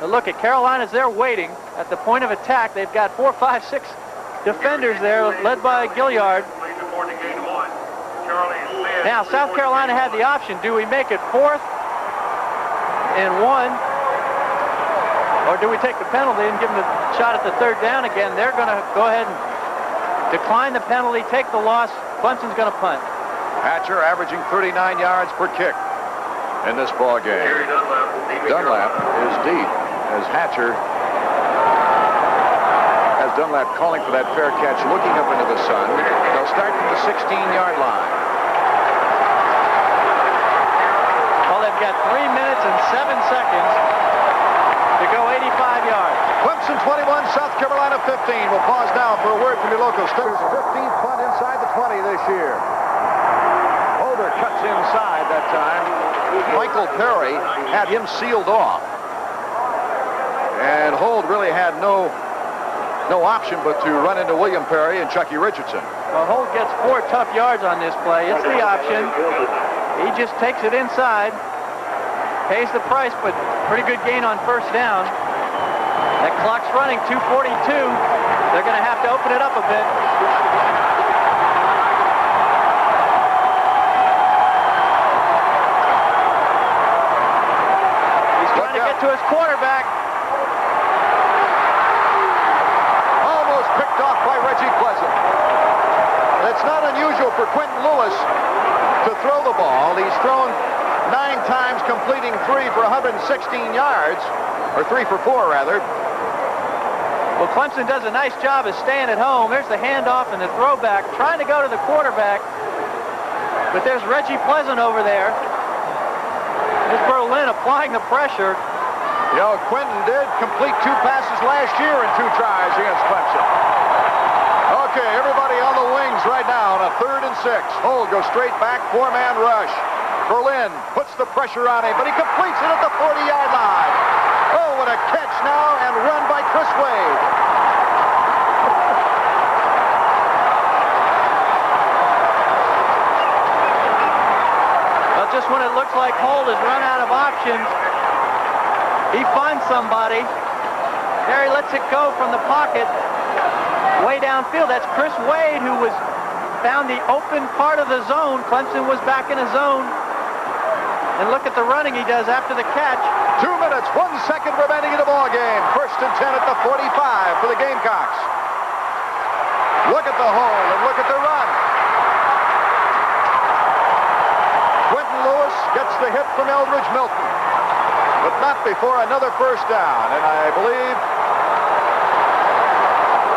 S2: Now look at Carolina's there waiting at the point of attack. They've got 4, 5, 6 defenders there, led by Gilliard. Now, South Carolina had the option. Do we make it 4th and 1? Or do we take the penalty and give them a shot at the 3rd down again? They're going to go ahead and decline the penalty, take the loss. Clemson's going to punt.
S1: Hatcher averaging 39 yards per kick in this ball game. Dunlap is deep as Hatcher has Dunlap calling for that fair catch, looking up into the sun. They'll start from the 16-yard line.
S2: Well, they've got 3 minutes and 7 seconds to go 85 yards.
S1: Clemson 21, South Carolina 15. We'll pause now for a word from your local stores. 15th punt inside the 20 this year. Holder cuts inside that time. Michael Perry had him sealed off. And Hold really had no option but to run into William Perry and Chucky Richardson.
S2: Well, Hold gets 4 tough yards on this play. It's the option. He just takes it inside. Pays the price, but pretty good gain on 1st down. That clock's running, 2:42. They're going to have to open it up a bit. He's trying to get to his quarterback.
S1: Reggie Pleasant. It's not unusual for Quentin Lewis to throw the ball. He's thrown 9 times, completing 3 for 116 yards, or 3 for 4, rather.
S2: Well, Clemson does a nice job of staying at home. There's the handoff and the throwback, trying to go to the quarterback. But there's Reggie Pleasant over there. There's Berlin applying the pressure.
S1: You know, Quentin did complete 2 passes last year in 2 tries against Clemson. Okay, everybody on the wings right now on a 3rd and 6. Hold, go straight back, 4-man rush. Berlin puts the pressure on him, but he completes it at the 40-yard line. Oh, what a catch now, and run by Chris Wade.
S2: Well, just when it looks like Holt has run out of options, he finds somebody. There he lets it go from the pocket. Way downfield, that's Chris Wade, who found the open part of the zone. Clemson was back in a zone. And look at the running he does after the catch.
S1: 2 minutes, 1 second remaining in the ball game. 1st and 10 at the 45 for the Gamecocks. Look at the hole and look at the run. Quentin Lewis gets the hit from Eldridge Milton, but not before another 1st down. And I believe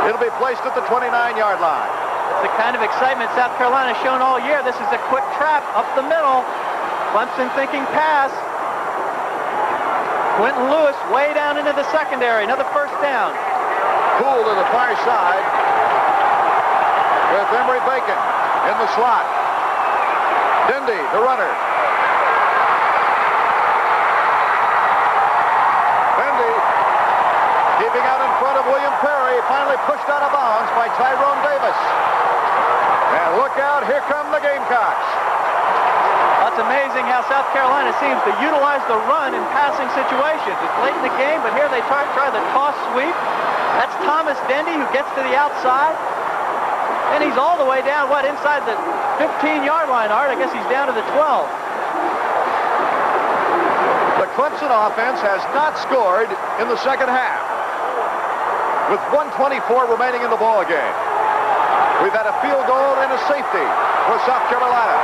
S1: it'll be placed at the 29-yard line.
S2: It's the kind of excitement South Carolina's shown all year. This is a quick trap up the middle. Clemson thinking pass. Quentin Lewis way down into the secondary. Another 1st down.
S1: Poole to the far side with Emory Bacon in the slot. Dindy, the runner. Dindy keeping out in front of William Perry. Finally pushed out of bounds by Tyrone Davis. And look out, here come the Gamecocks.
S2: It's amazing how South Carolina seems to utilize the run in passing situations. It's late in the game, but here they try the toss sweep. That's Thomas Dendy, who gets to the outside. And he's all the way down, inside the 15-yard line, Art. I guess he's down to the 12.
S1: The Clemson offense has not scored in the 2nd half, with 1:24 remaining in the ball game. We've had a field goal and a safety for South Carolina.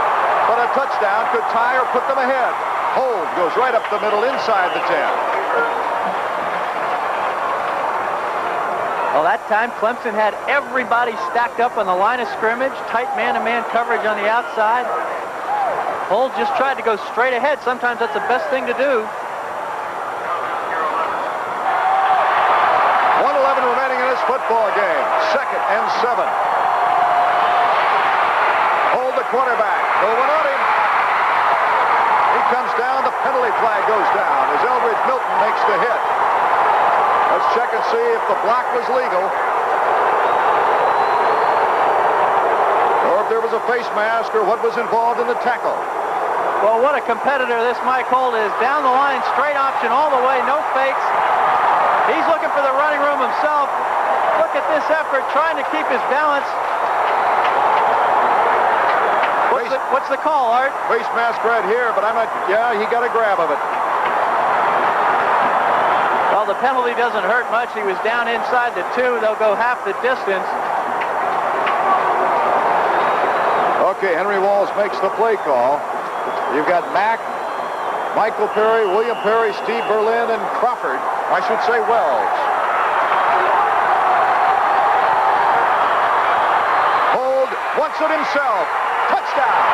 S1: But a touchdown could tie or put them ahead. Hold goes right up the middle inside the 10.
S2: Well, that time Clemson had everybody stacked up on the line of scrimmage. Tight man-to-man coverage on the outside. Hold just tried to go straight ahead. Sometimes that's the best thing to do.
S1: 1:11 remaining in this football game. 2nd and 7. Hold the quarterback. No one on him. He comes down. The penalty flag goes down as Eldridge Milton makes the hit. Let's check and see if the block was legal, or if there was a face mask, or what was involved in the tackle.
S2: Well, what a competitor this Mike Holt is. Down the line, straight option all the way, no fakes. He's looking for the running room himself. Look at this effort, trying to keep his balance. What's the call, Art?
S1: Face mask right here, but I'm not. Yeah, he got a grab of it.
S2: Well, the penalty doesn't hurt much. He was down inside the 2. They'll go half the distance.
S1: Okay, Henry Walls makes the play call. You've got Mack, Michael Perry, William Perry, Steve Berlin, and Crawford. I should say Wells. Hold wants it himself. Touchdown.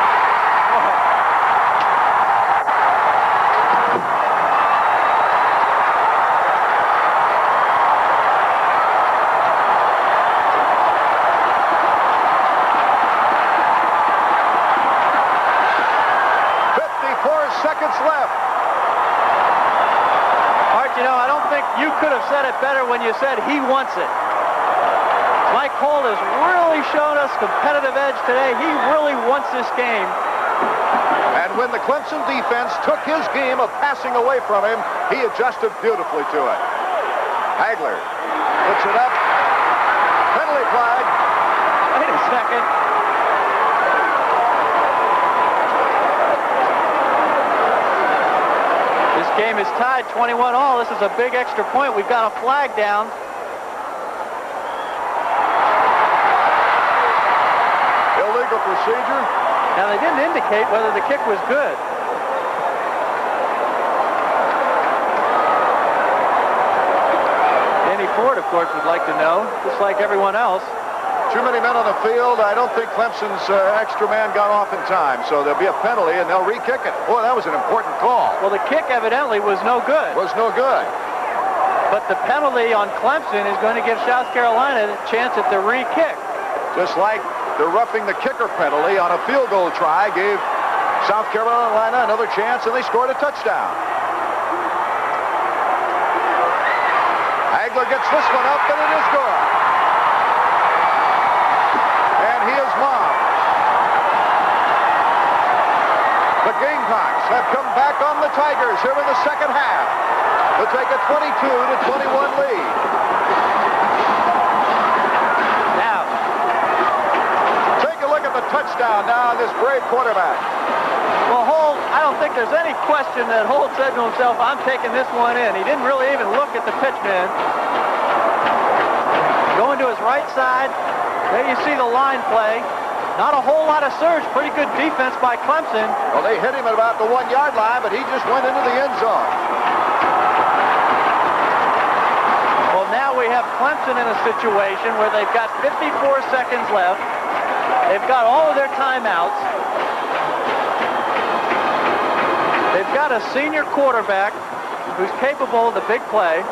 S1: Seconds left.
S2: Art, you know, I don't think you could have said it better when you said he wants it. Mike Holt has really shown us competitive edge today. He really wants this game.
S1: And when the Clemson defense took his game of passing away from him, he adjusted beautifully to it. Hagler puts it up. Penalty flag.
S2: Wait a second. Game is tied 21-all. This is a big extra point. We've got a flag down.
S1: medical procedure.
S2: Now, they didn't indicate whether the kick was good. Danny Ford, of course, would like to know, just like everyone else.
S1: Too many men on the field. I don't think Clemson's extra man got off in time, so there'll be a penalty, and they'll re-kick it. Boy, that was an important call.
S2: Well, the kick evidently was no good.
S1: Was no good.
S2: But the penalty on Clemson is going to give South Carolina a chance at the re-kick.
S1: Just like the roughing the kicker penalty on a field goal try gave South Carolina another chance, and they scored a touchdown. Hagler gets this one up, and it is good. And he is mobbed. The Gamecocks have come back on the Tigers here in the second half to take a 22-21 lead.
S2: Now,
S1: take a look at the touchdown now on this brave quarterback.
S2: well, Holt, I don't think there's any question that Holt said to himself, I'm taking this one in. He didn't really even look at the pitchman. Going to his right side. There you see the line play. Not a whole lot of surge. Pretty good defense by Clemson.
S1: Well, they hit him at about the 1-yard line, but he just went into the end zone.
S2: Well, now we have Clemson in a situation where they've got 54 seconds left. They've got all of their timeouts. They've got a senior quarterback who's capable of the big play.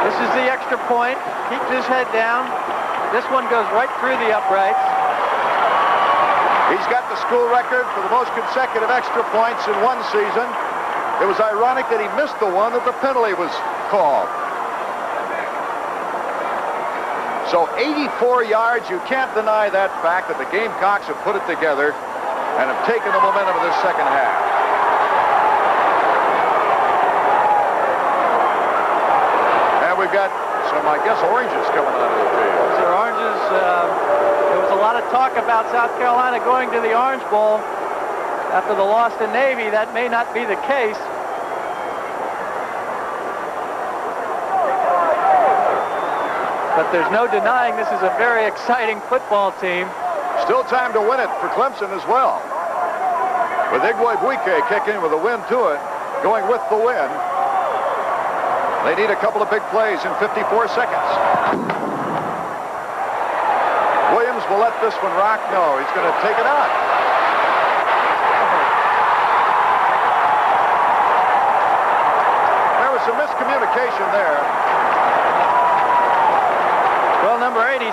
S2: This is the extra point. Keeps his head down. This one goes right through the uprights.
S1: He's got the school record for the most consecutive extra points in one season. It was ironic that he missed the one that the penalty was called. So 84 yards, you can't deny that fact that the Gamecocks have put it together and have taken the momentum of this second half. And we've got some, I guess, oranges coming out of the field.
S2: Those are oranges. There was a lot of talk about South Carolina going to the Orange Bowl after the loss to Navy. That may not be the case. But there's no denying this is a very exciting football team.
S1: Still time to win it for Clemson as well. With Igwe Buike kicking with a win to it, going with the win. They need a couple of big plays in 54 seconds. Williams will let this one rock. No, he's going to take it out. There was some miscommunication there.
S2: Well, number 86,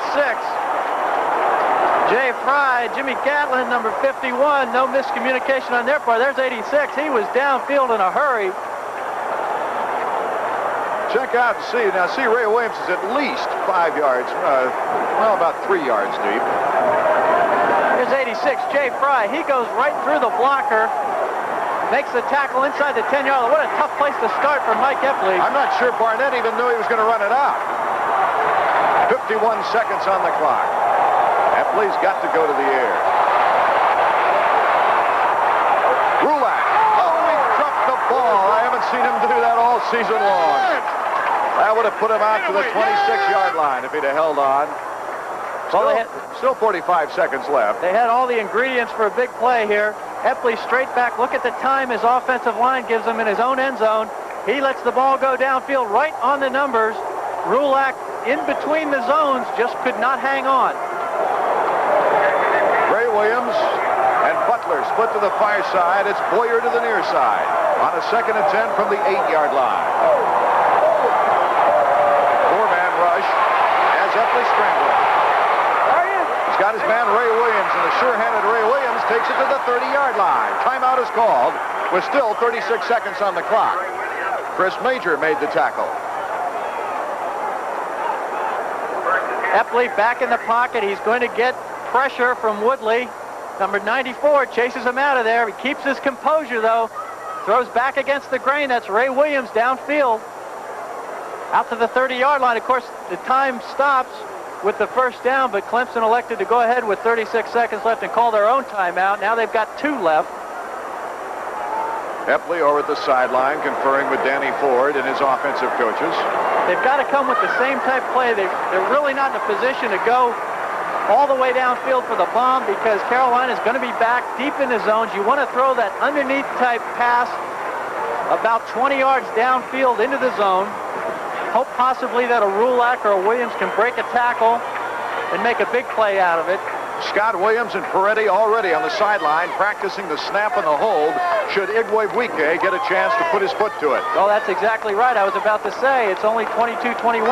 S2: Jay Fry, Jimmy Gatlin, number 51, no miscommunication on their part. There's 86. He was downfield in a hurry.
S1: Check out and see. Now, see, Ray Williams is at least 5 yards, well, about 3 yards deep.
S2: Here's 86, Jay Fry. He goes right through the blocker, makes the tackle inside the 10-yard line. What a tough place to start for Mike Epley.
S1: I'm not sure Barnett even knew he was going to run it out. 51 seconds on the clock. Epley's got to go to the air. Rulak. Oh, he dropped the ball. I haven't seen him do that all season long. That would have put him out to the 26-yard line if he'd have held on. Still 45 seconds left.
S2: They had all the ingredients for a big play here. Epley straight back. Look at the time his offensive line gives him in his own end zone. He lets the ball go downfield right on the numbers. Rulak in between the zones just could not hang on.
S1: Ray Williams and Butler split to the far side. It's Boyer to the near side on a 2nd and 10 from the 8-yard line. 4-man rush as Epley scrambling. He's got his man Ray Williams, and the sure-handed Ray Williams takes it to the 30-yard line. Timeout is called with still 36 seconds on the clock. Chris Major made the tackle.
S2: Epley back in the pocket. He's going to get pressure from Woodley. Number 94 chases him out of there. He keeps his composure, though. Throws back against the grain. That's Ray Williams downfield. Out to the 30-yard line. Of course, the time stops with the first down, but Clemson elected to go ahead with 36 seconds left and call their own timeout. Now they've got 2 left.
S1: Epley over at the sideline conferring with Danny Ford and his offensive coaches.
S2: They've got to come with the same type play. They're really not in a position to go all the way downfield for the bomb because Carolina's going to be back deep in the zones. You want to throw that underneath type pass about 20 yards downfield into the zone. Hope possibly that a Rulak or a Williams can break a tackle and make a big play out of it.
S1: Scott Williams and Peretti already on the sideline practicing the snap and the hold should Igwe get a chance to put his foot to it.
S2: Oh, that's exactly right. I was about to say it's only 22-21.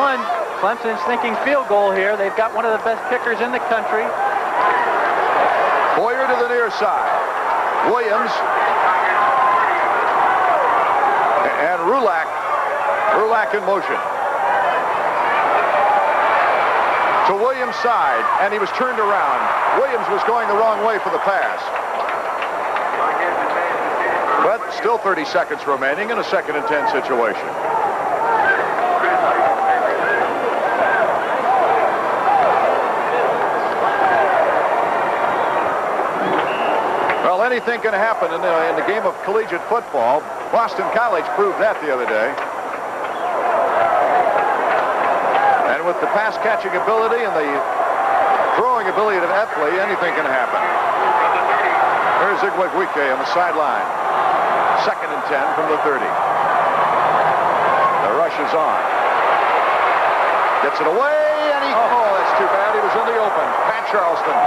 S2: Clemson's thinking field goal here. They've got one of the best kickers in the country.
S1: Boyer to the near side. Williams and Rulak in motion. To Williams' side, and he was turned around. Williams was going the wrong way for the pass. But still 30 seconds remaining in a 2nd and 10 situation. Well, anything can happen in the game of collegiate football. Boston College proved that the other day. And with the pass-catching ability and the throwing ability of Epley, anything can happen. There's Igwe on the sideline. 2nd and 10 from the 30. The rush is on. Gets it away, and oh, that's too bad. He was in the open. Pat Charleston.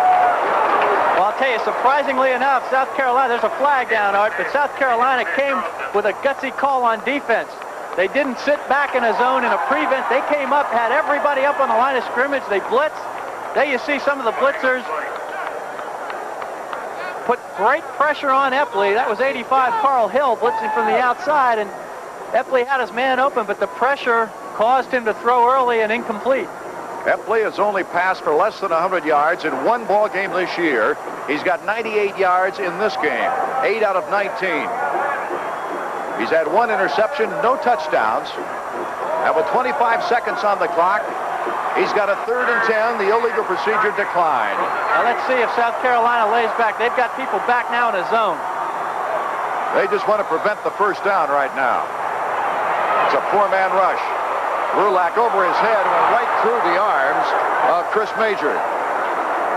S2: Well, I'll tell you, surprisingly enough, South Carolina, there's a flag down, Art, but South Carolina came with a gutsy call on defense. They didn't sit back in a zone in a prevent. They came up, had everybody up on the line of scrimmage. They blitzed. There you see some of the blitzers put great pressure on Epley. That was 85 Carl Hill blitzing from the outside, and Epley had his man open, but the pressure caused him to throw early and incomplete.
S1: Epley has only passed for less than 100 yards in one ball game this year. He's got 98 yards in this game, 8 out of 19. He's had 1 interception, no touchdowns. And with 25 seconds on the clock, he's got a 3rd and 10. The illegal procedure declined.
S2: Now let's see if South Carolina lays back. They've got people back now in a zone.
S1: They just want to prevent the first down right now. It's a 4-man rush. Rulak over his head and went right through the arms of Chris Major.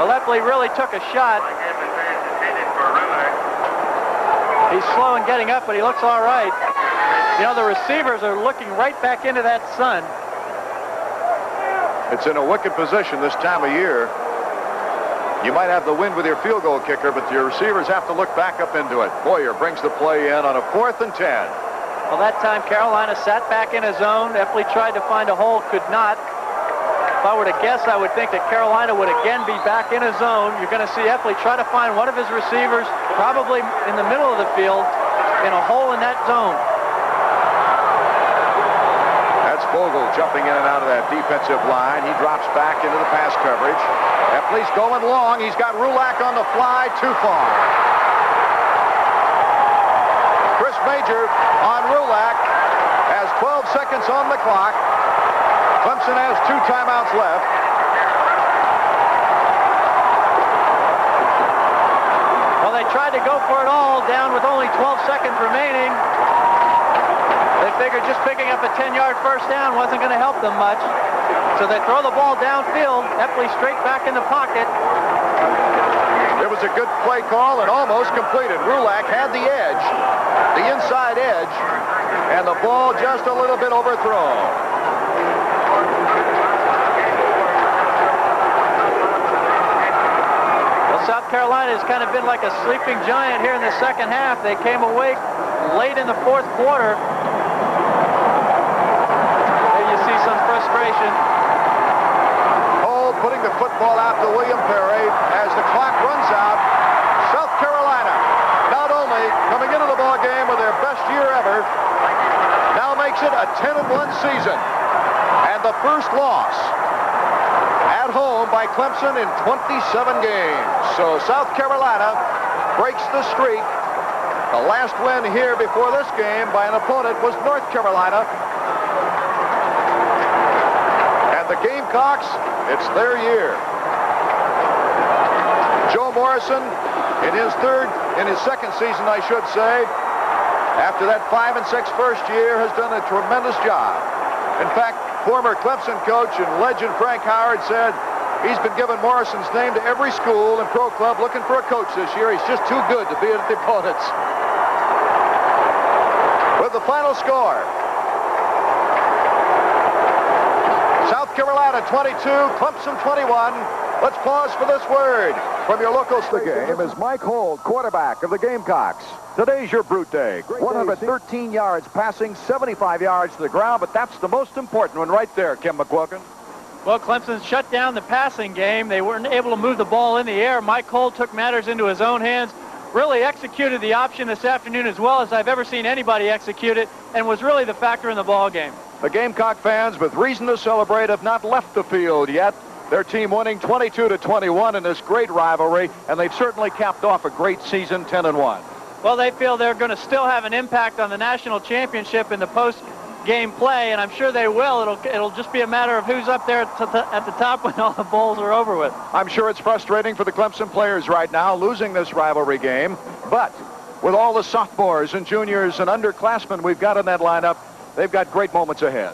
S2: Well, Epley really took a shot. He's slow in getting up, but he looks all right. You know, the receivers are looking right back into that sun.
S1: It's in a wicked position this time of year. You might have the wind with your field goal kicker, but your receivers have to look back up into it. Boyer brings the play in on a 4th and 10.
S2: Well, that time Carolina sat back in a zone. Epley tried to find a hole, could not. If I were to guess, I would think that Carolina would again be back in a zone. You're going to see Epley try to find one of his receivers, probably in the middle of the field, in a hole in that zone.
S1: That's Bogle jumping in and out of that defensive line. He drops back into the pass coverage. Epley's going long. He's got Rulak on the fly, too far. Chris Major on Rulak has 12 seconds on the clock. Clemson has 2 timeouts left.
S2: Well, they tried to go for it all, down with only 12 seconds remaining. They figured just picking up a 10-yard first down wasn't going to help them much. So they throw the ball downfield. Epley straight back in the pocket.
S1: It was a good play call and almost completed. Rulak had the edge, the inside edge, and the ball just a little bit overthrown.
S2: South Carolina has kind of been like a sleeping giant here in the second half. They came awake late in the 4th quarter. There you see some frustration.
S1: Hall putting the football out to William Perry as the clock runs out. South Carolina not only coming into the ball game with their best year ever, now makes it a 10-1 season. And the first loss at home by Clemson in 27 games. So South Carolina breaks the streak. The last win here before this game by an opponent was North Carolina. And the Gamecocks, it's their year. Joe Morrison, in his second season, I should say, after that 5-6 first year, has done a tremendous job. In fact, former Clemson coach and legend Frank Howard said he's been giving Morrison's name to every school and pro club looking for a coach this year. He's just too good to be at the opponents. With the final score, South Carolina 22, Clemson 21. Let's pause for this word from your local station. The game is Mike Holt, quarterback of the Gamecocks. Today's your brute day. 113 yards passing, 75 yards to the ground, but that's the most important one right there, Kim McQuilkin.
S2: Well, Clemson shut down the passing game. They weren't able to move the ball in the air. Mike Holt took matters into his own hands, really executed the option this afternoon as well as I've ever seen anybody execute it, and was really the factor in the ball game.
S1: The Gamecock fans, with reason to celebrate, have not left the field yet. Their team winning 22-21 in this great rivalry, and they've certainly capped off a great season, 10-1.
S2: Well, they feel they're going to still have an impact on the national championship in the post-game play, and I'm sure they will. It'll just be a matter of who's up there at the top when all the bowls are over with.
S1: I'm sure it's frustrating for the Clemson players right now, losing this rivalry game, but with all the sophomores and juniors and underclassmen we've got in that lineup, they've got great moments ahead.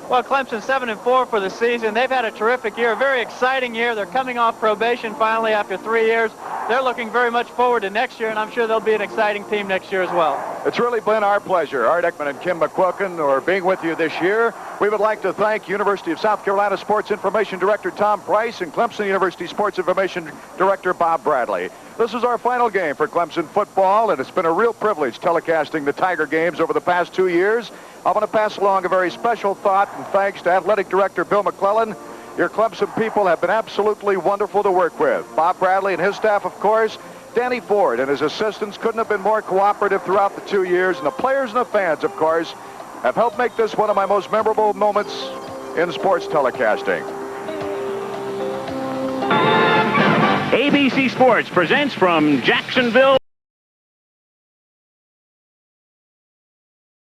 S2: Well, Clemson 7-4 for the season. They've had a terrific year, a very exciting year. They're coming off probation finally after 3 years. They're looking very much forward to next year, and I'm sure they'll be an exciting team next year as well.
S1: It's really been our pleasure, Art Ekman and Kim McQuilkin, for being with you this year. We would like to thank University of South Carolina Sports Information Director Tom Price and Clemson University Sports Information Director Bob Bradley. This is our final game for Clemson football, and it's been a real privilege telecasting the Tiger games over the past 2 years. I want to pass along a very special thought and thanks to Athletic Director Bill McClellan. Your Clemson people have been absolutely wonderful to work with. Bob Bradley and his staff, of course. Danny Ford and his assistants couldn't have been more cooperative throughout the 2 years. And the players and the fans, of course, have helped make this one of my most memorable moments in sports telecasting.
S3: ABC Sports presents from Jacksonville.